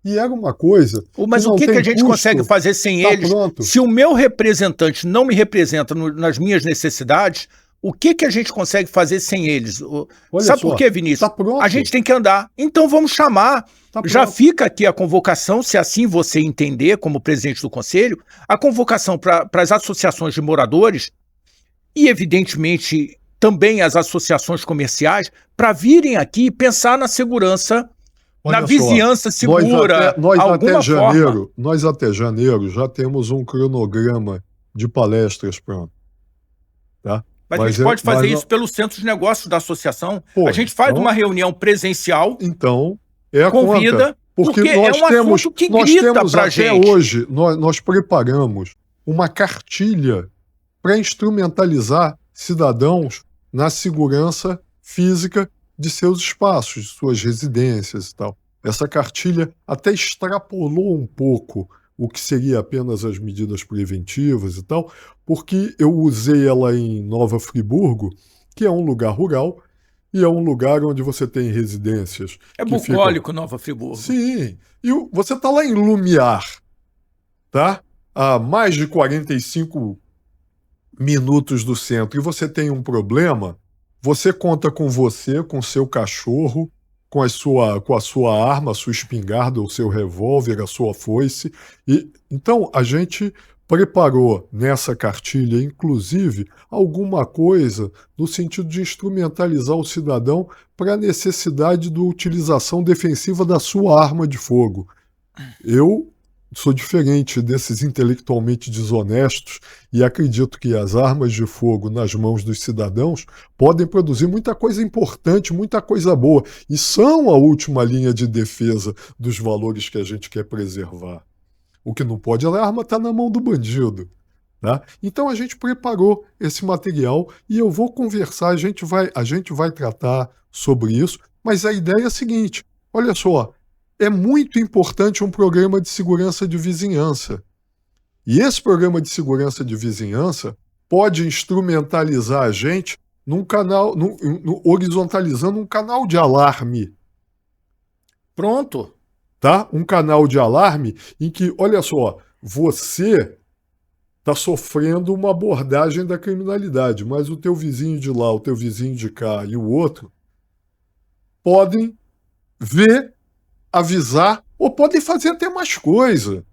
E era uma coisa... Mas o que a gente consegue fazer sem eles? Pronto. Se o meu representante não me representa nas minhas necessidades, O que a gente consegue fazer sem eles? Olha Sabe só, por quê, Vinícius? tá pronto. A gente tem que andar. Então vamos chamar. Tá Já pronto. fica aqui a convocação, se assim você entender, como presidente do conselho, a convocação para as associações de moradores e, evidentemente, também as associações comerciais, para virem aqui e pensar na segurança, Olha na só, vizinhança segura, alguma forma. Nós até janeiro já temos um cronograma de palestras pronto. Tá? Mas a gente pode fazer isso pelo centro de negócios da associação. Pô, a gente faz então, uma reunião presencial, então é a convida, conta, porque nós é um assunto que grita pra gente. Até hoje, nós preparamos uma cartilha para instrumentalizar cidadãos na segurança física de seus espaços, de suas residências e tal. Essa cartilha até extrapolou um pouco o que seria apenas as medidas preventivas e tal, porque eu usei ela em Nova Friburgo, que é um lugar rural, e é um lugar onde você tem residências. É bucólico, Nova Friburgo. Sim, e você está lá em Lumiar, tá? A mais de 45 minutos do centro, e você tem um problema, você conta com você, com seu cachorro, com a sua arma, a sua espingarda, o seu revólver, a sua foice. E então a gente preparou nessa cartilha, inclusive, alguma coisa no sentido de instrumentalizar o cidadão para a necessidade da utilização defensiva da sua arma de fogo. Eu sou diferente desses intelectualmente desonestos e acredito que as armas de fogo nas mãos dos cidadãos podem produzir muita coisa importante, muita coisa boa, e são a última linha de defesa dos valores que a gente quer preservar. O que não pode é a arma estar na mão do bandido. Tá? Então a gente preparou esse material e eu vou conversar, a gente vai tratar sobre isso, mas a ideia é a seguinte, olha só, é muito importante um programa de segurança de vizinhança. E esse programa de segurança de vizinhança pode instrumentalizar a gente num canal, horizontalizando um canal de alarme. Pronto. Tá? Um canal de alarme em que, olha só, você está sofrendo uma abordagem da criminalidade, mas o teu vizinho de lá, o teu vizinho de cá e o outro podem ver, avisar, ou podem fazer até mais coisa.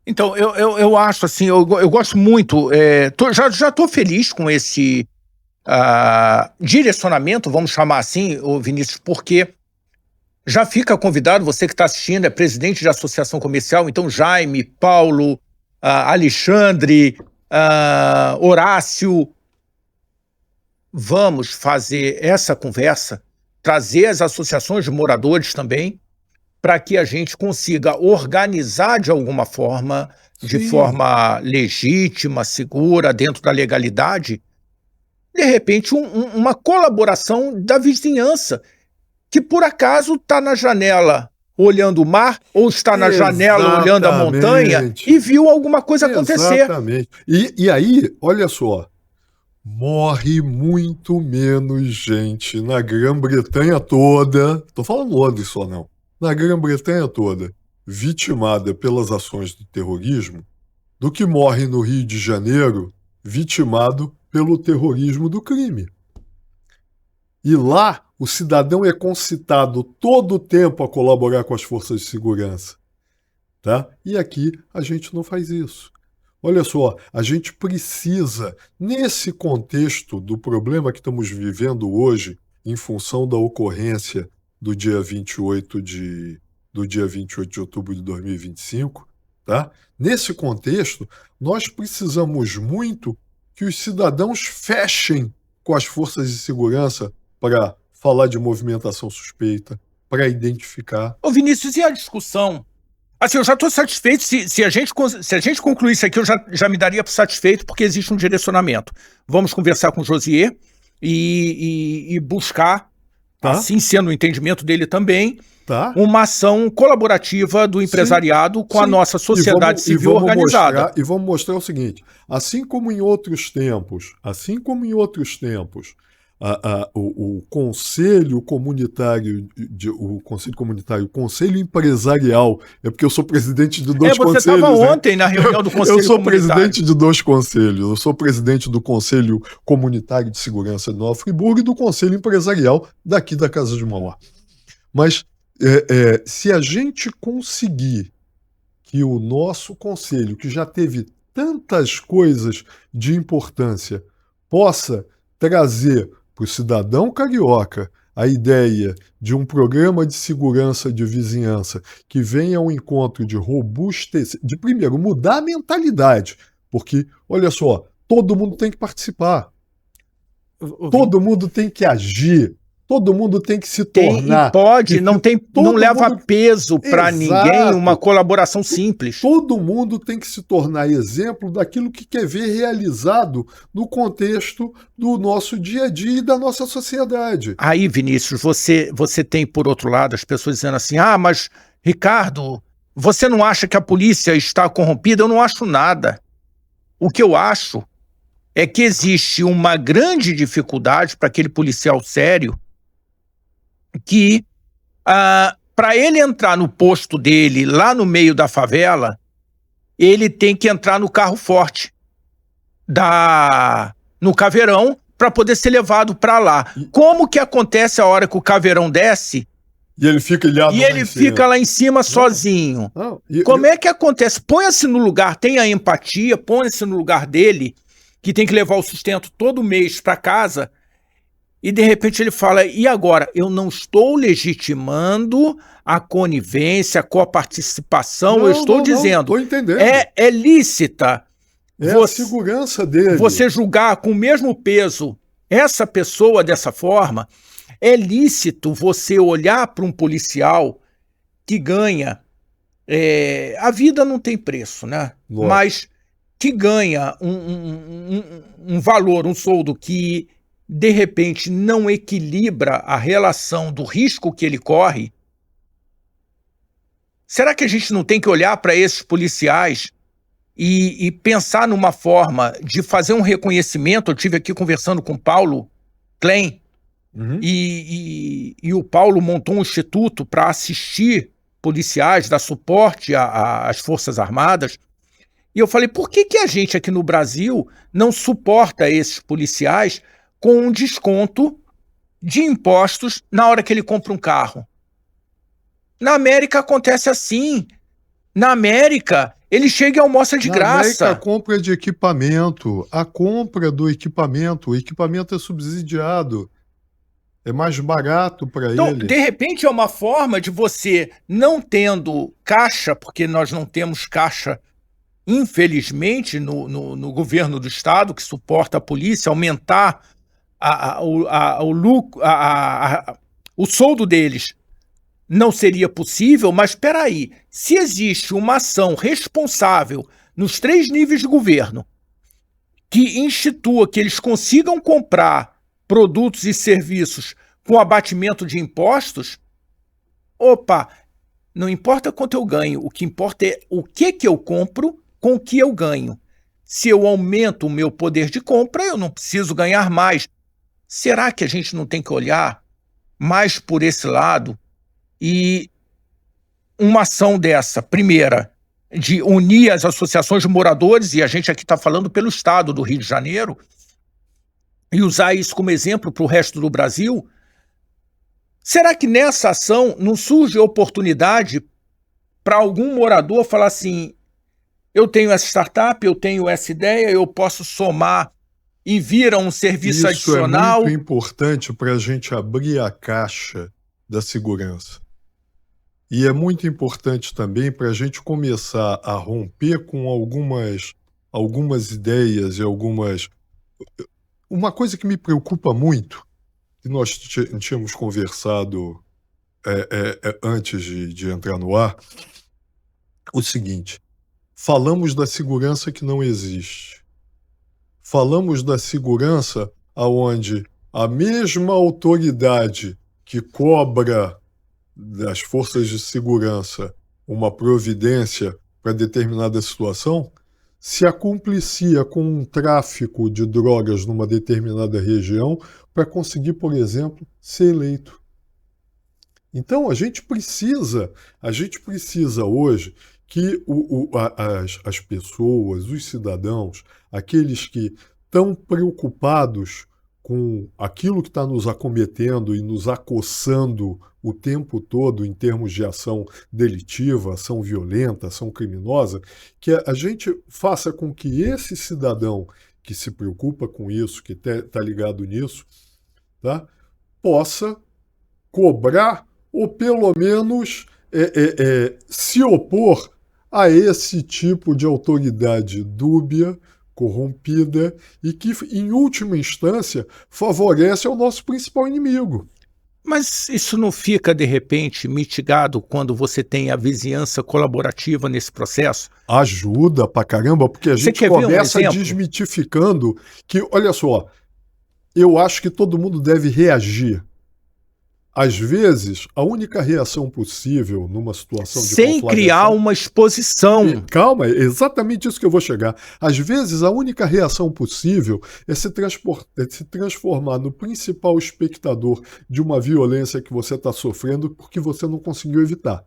Então, eu acho assim, eu gosto muito, já estou feliz com esse direcionamento, vamos chamar assim, Vinícius, porque já fica convidado, você que está assistindo, é presidente de associação comercial, então Jaime, Paulo, Alexandre, Horácio, vamos fazer essa conversa, trazer as associações de moradores também, para que a gente consiga organizar de alguma forma, de forma legítima, segura, dentro da legalidade, de repente uma colaboração da vizinhança, que por acaso está na janela olhando o mar, ou está na janela olhando a montanha e viu alguma coisa acontecer. Exatamente. E aí, olha só, morre muito menos gente na Grã-Bretanha toda, tô falando Londres só não, na Grã-Bretanha toda, vitimada pelas ações do terrorismo, do que morre no Rio de Janeiro, vitimado pelo terrorismo do crime. E lá, o cidadão é concitado todo o tempo a colaborar com as forças de segurança. Tá? E aqui a gente não faz isso. Olha só, a gente precisa, nesse contexto do problema que estamos vivendo hoje, em função da ocorrência do dia 28 de outubro de 2025, tá? Nesse contexto, nós precisamos muito que os cidadãos fechem com as forças de segurança para falar de movimentação suspeita, para identificar. Ô Vinícius, e a discussão? Assim, eu já estou satisfeito, se a gente concluir isso aqui, eu já me daria satisfeito, porque existe um direcionamento. Vamos conversar com o Josier e buscar, assim sendo o entendimento dele também, uma ação colaborativa do empresariado com a nossa sociedade civil organizada. E vamos mostrar o seguinte, assim como em outros tempos, o Conselho Comunitário, o Conselho Empresarial, é porque eu sou presidente de dois conselhos. Você estava ontem na reunião do Conselho Eu sou Comunitário. presidente de dois conselhos. Eu sou presidente do Conselho Comunitário de Segurança de Nova Friburgo e do Conselho Empresarial daqui da Casa de Mauá. Mas se a gente conseguir que o nosso conselho, que já teve tantas coisas de importância, possa trazer para o cidadão carioca a ideia de um programa de segurança de vizinhança que venha ao encontro de robustecer, de primeiro mudar a mentalidade, porque, olha só, todo mundo tem que participar, todo mundo tem que agir, todo mundo tem que se tornar. E pode, não leva peso para ninguém uma colaboração simples. Todo mundo tem que se tornar exemplo daquilo que quer ver realizado no contexto do nosso dia a dia e da nossa sociedade. Aí, Vinícius, você tem, por outro lado, as pessoas dizendo assim, mas, Ricardo, você não acha que a polícia está corrompida? Eu não acho nada. O que eu acho é que existe uma grande dificuldade para aquele policial sério que, para ele entrar no posto dele, lá no meio da favela, ele tem que entrar no carro forte, no caveirão, para poder ser levado para lá. Como que acontece a hora que o caveirão desce e ele fica ilhado e ele fica lá em cima sozinho? Como é que acontece? Põe-se no lugar, tenha empatia, põe-se no lugar dele, que tem que levar o sustento todo mês para casa. E, de repente, ele fala, e agora? Eu não estou legitimando a conivência, a coparticipação, eu estou dizendo, é lícita a segurança dele. Você julgar com o mesmo peso essa pessoa dessa forma, é lícito você olhar para um policial que ganha, a vida não tem preço, né? Nossa. Mas que ganha um valor, um soldo que de repente não equilibra a relação do risco que ele corre. Será que a gente não tem que olhar para esses policiais e pensar numa forma de fazer um reconhecimento? Eu estive aqui conversando com o Paulo Klein, e o Paulo montou um instituto para assistir policiais, dar suporte às Forças Armadas. E eu falei, por que a gente aqui no Brasil não suporta esses policiais com um desconto de impostos na hora que ele compra um carro? Na América acontece assim. Na América, ele chega e almoça de graça. Na América, a compra de equipamento, o equipamento é subsidiado. É mais barato para ele. Então, de repente, é uma forma de você, não tendo caixa, porque nós não temos caixa, infelizmente, no governo do Estado, que suporta a polícia, aumentar o soldo deles não seria possível, mas espera aí, se existe uma ação responsável nos 3 níveis de governo que institua que eles consigam comprar produtos e serviços com abatimento de impostos, não importa quanto eu ganho, o que importa é o que eu compro com o que eu ganho. Se eu aumento o meu poder de compra, eu não preciso ganhar mais. Será que a gente não tem que olhar mais por esse lado? E uma ação dessa, primeira, de unir as associações de moradores, e a gente aqui está falando pelo estado do Rio de Janeiro, e usar isso como exemplo para o resto do Brasil. Será que nessa ação não surge oportunidade para algum morador falar assim, eu tenho essa startup, eu tenho essa ideia, eu posso somar e vir a um serviço adicional? Isso é muito importante para a gente abrir a caixa da segurança. E é muito importante também para a gente começar a romper com algumas ideias e algumas... Uma coisa que me preocupa muito, que nós tínhamos conversado antes de entrar no ar, o seguinte: falamos da segurança que não existe. Falamos da segurança onde a mesma autoridade que cobra das forças de segurança uma providência para determinada situação se acumplicia com um tráfico de drogas numa determinada região para conseguir, por exemplo, ser eleito. Então a gente precisa hoje que as pessoas, os cidadãos, aqueles que estão preocupados com aquilo que está nos acometendo e nos acossando o tempo todo em termos de ação delitiva, ação violenta, ação criminosa, que a gente faça com que esse cidadão que se preocupa com isso, que está ligado nisso, tá, possa cobrar ou pelo menos se opor a esse tipo de autoridade dúbia, corrompida e que, em última instância, favorece ao nosso principal inimigo. Mas isso não fica, de repente, mitigado quando você tem a vizinhança colaborativa nesse processo? Ajuda pra caramba, porque a gente começa desmitificando que, olha só, eu acho que todo mundo deve reagir. Às vezes, a única reação possível numa situação de sem criar uma exposição. Calma, é exatamente isso que eu vou chegar. Às vezes, a única reação possível é se transformar no principal espectador de uma violência que você está sofrendo porque você não conseguiu evitar.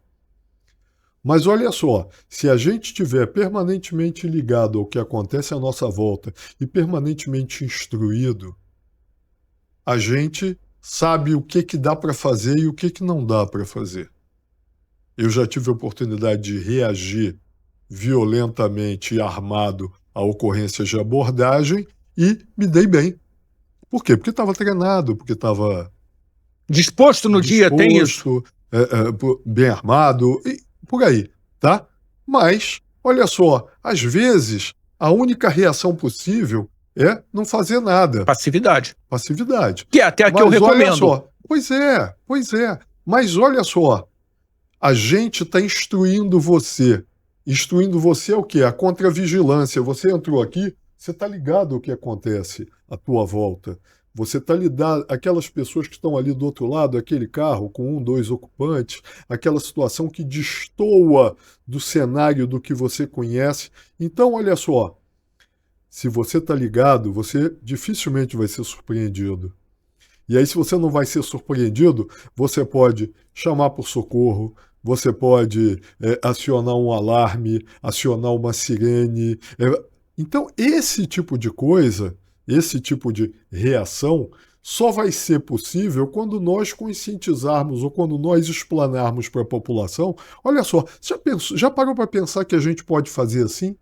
Mas olha só, se a gente estiver permanentemente ligado ao que acontece à nossa volta e permanentemente instruído, a gente sabe o que dá para fazer e o que não dá para fazer. Eu já tive a oportunidade de reagir violentamente e armado a ocorrências de abordagem e me dei bem. Por quê? Porque estava treinado, porque estava disposto no dia, tem isso. Bem armado, e por aí, tá? Mas, olha só, às vezes a única reação possível é não fazer nada. Passividade. Que é até a que eu recomendo. Olha só, pois é. Mas olha só, a gente está instruindo você. Instruindo você é o quê? A contravigilância. Você entrou aqui, você está ligado ao que acontece à tua volta. Você está ligado aquelas pessoas que estão ali do outro lado, aquele carro com 1, 2 ocupantes, aquela situação que destoa do cenário do que você conhece. Então, olha só, se você está ligado, você dificilmente vai ser surpreendido. E aí, se você não vai ser surpreendido, você pode chamar por socorro, você pode acionar um alarme, acionar uma sirene. Então, esse tipo de coisa, esse tipo de reação, só vai ser possível quando nós conscientizarmos ou quando nós explanarmos para a população. Olha só, já parou para pensar que a gente pode fazer assim?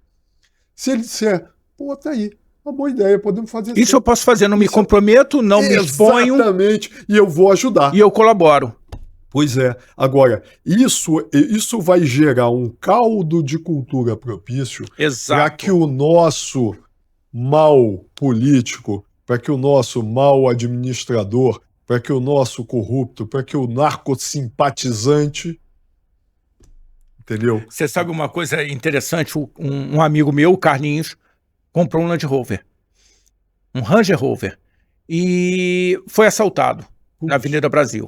Se ele disser, pô, tá aí, uma boa ideia, podemos fazer isso. Eu posso fazer, não me comprometo, não me exponho. Exatamente, e eu vou ajudar. E eu colaboro. Pois é. Agora, isso vai gerar um caldo de cultura propício para que o nosso mal político, para que o nosso mal administrador, para que o nosso corrupto, para que o narcosimpatizante, entendeu? Você sabe uma coisa interessante? Um amigo meu, o Carlinhos, comprou um Land Rover, um Ranger Rover, e foi assaltado na Avenida Brasil.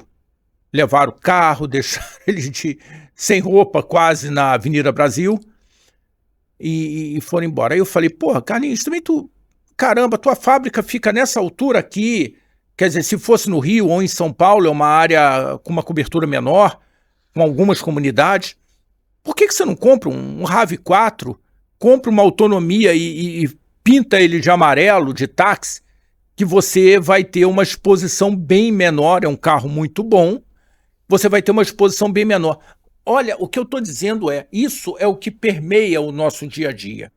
Levaram o carro, deixaram ele sem roupa quase na Avenida Brasil e foram embora. Aí eu falei, porra, Carlinhos, também caramba, tua fábrica fica nessa altura aqui, quer dizer, se fosse no Rio ou em São Paulo, é uma área com uma cobertura menor, com algumas comunidades, por que você não compra um RAV4, compra uma autonomia e pinta ele de amarelo, de táxi, que você vai ter uma exposição bem menor, é um carro muito bom, você vai ter uma exposição bem menor. Olha, o que eu estou dizendo isso é o que permeia o nosso dia a dia.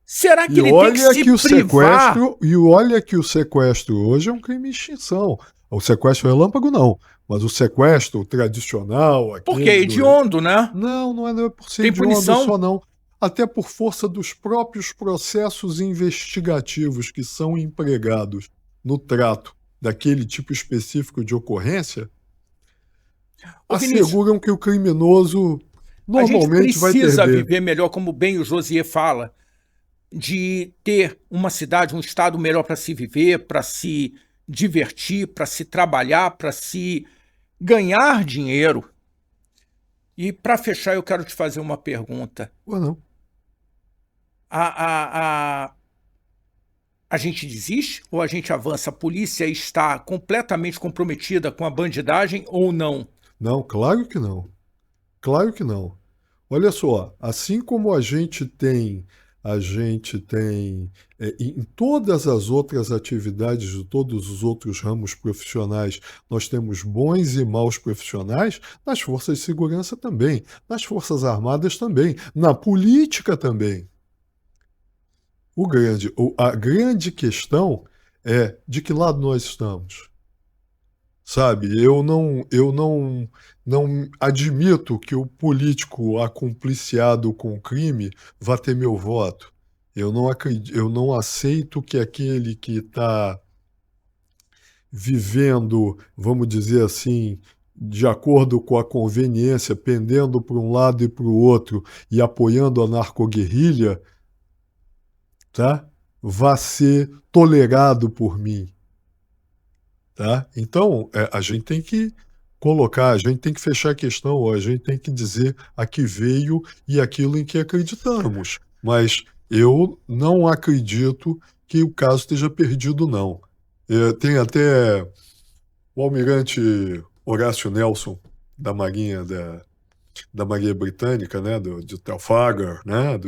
Será que ele tem que se privar? E olha que o sequestro hoje é um crime de extinção. O sequestro relâmpago não, mas o sequestro tradicional... Porque é hediondo, né? Não é por ser hediondo só não. Até por força dos próprios processos investigativos que são empregados no trato daquele tipo específico de ocorrência, asseguram que o criminoso normalmente vai ter. A gente precisa viver melhor, como bem o Josier fala, de ter uma cidade, um estado melhor para se viver, para se divertir, para se trabalhar, para se ganhar dinheiro. E para fechar, eu quero te fazer uma pergunta. Não. a gente desiste ou a gente avança? A polícia está completamente comprometida com a bandidagem ou não? Não, claro que não. Claro que não. Olha só, assim como a gente tem em todas as outras atividades de todos os outros ramos profissionais, nós temos bons e maus profissionais, nas forças de segurança também, nas forças armadas também, na política também. A grande questão é de que lado nós estamos. Sabe, eu não admito que o político acompliciado com o crime vá ter meu voto. Eu não aceito que aquele que está vivendo, vamos dizer assim, de acordo com a conveniência, pendendo para um lado e para o outro e apoiando a narcoguerrilha, tá? Vá ser tolerado por mim. Tá? Então, a gente tem que colocar, a gente tem que fechar a questão, a gente tem que dizer a que veio e aquilo em que acreditamos. Mas eu não acredito que o caso esteja perdido, não. Tem até o almirante Horácio Nelson, da Marinha Britânica, né, de Trafalgar, né,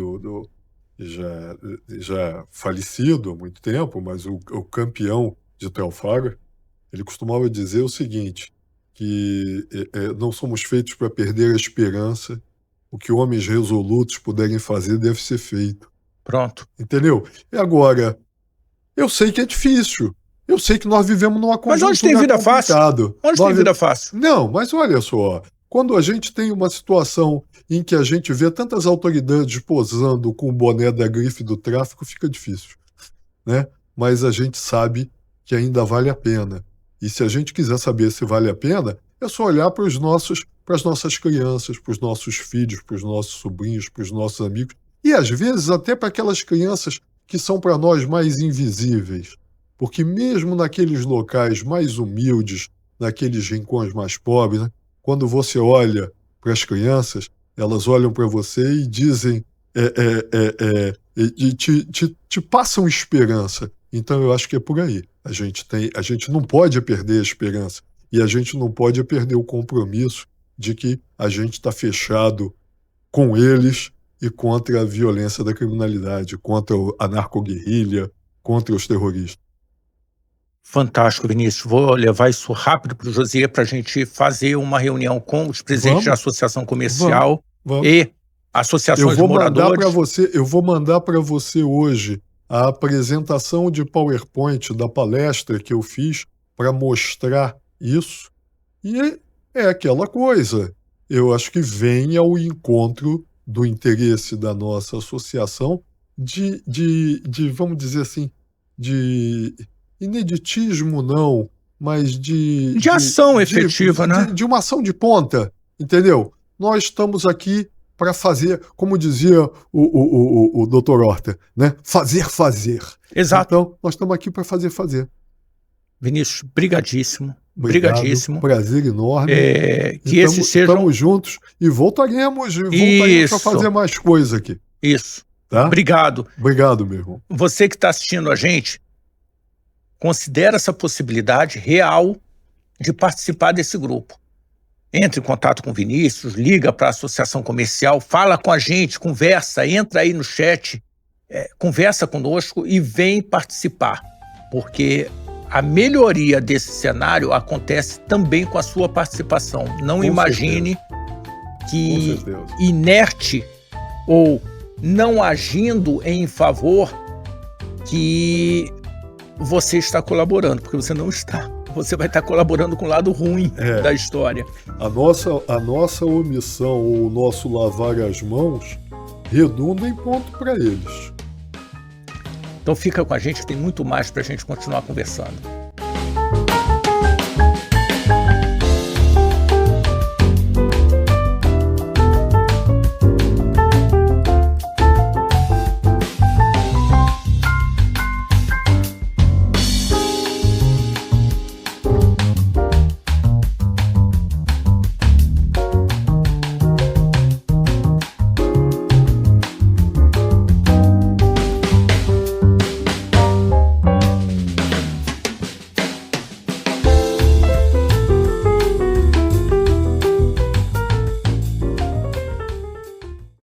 já falecido há muito tempo, mas o campeão de Trafalgar, ele costumava dizer o seguinte, que não somos feitos para perder a esperança, o que homens resolutos puderem fazer deve ser feito. Pronto. Entendeu? E agora, eu sei que é difícil, eu sei que nós vivemos numa conjuntura Mas onde tem vida fácil? Onde tem vida fácil? Não, mas olha só, quando a gente tem uma situação em que a gente vê tantas autoridades posando com o boné da grife do tráfico, fica difícil, né? Mas a gente sabe que ainda vale a pena. E se a gente quiser saber se vale a pena, é só olhar para as nossas crianças, para os nossos filhos, para os nossos sobrinhos, para os nossos amigos, e às vezes até para aquelas crianças que são para nós mais invisíveis. Porque mesmo naqueles locais mais humildes, naqueles rincões mais pobres, né, quando você olha para as crianças, elas olham para você e dizem, e te passam esperança. Então eu acho que é por aí. A gente não pode perder a esperança e a gente não pode perder o compromisso de que a gente está fechado com eles e contra a violência da criminalidade, contra a narcoguerrilha, contra os terroristas. Fantástico, Vinícius. Vou levar isso rápido para o Josias para a gente fazer uma reunião com os presidentes da associação comercial e associações de moradores. Eu vou mandar para você hoje a apresentação de PowerPoint da palestra que eu fiz para mostrar isso. E é aquela coisa. Eu acho que vem ao encontro do interesse da nossa associação de vamos dizer assim, de ineditismo não, mas de ação efetiva, né? De uma ação de ponta, entendeu? Nós estamos aqui para fazer, como dizia o Dr. Horta, né? Fazer. Exato. Então, nós estamos aqui para fazer. Vinícius, brigadíssimo. Obrigado, brigadíssimo. Prazer enorme. Estamos juntos e voltaremos para fazer mais coisa aqui. Isso. Tá? Obrigado. Obrigado, meu irmão. Você que está assistindo a gente, considera essa possibilidade real de participar desse grupo. Entre em contato com o Vinícius, liga para a associação comercial, fala com a gente, conversa, entra aí no chat, conversa conosco e vem participar, porque a melhoria desse cenário acontece também com a sua participação. Não imagine que inerte ou não agindo em favor que você está colaborando, porque você não está. Você vai estar colaborando com o lado ruim da história. A nossa omissão ou o nosso lavar as mãos redunda em ponto para eles. Então fica com a gente, tem muito mais para a gente continuar conversando.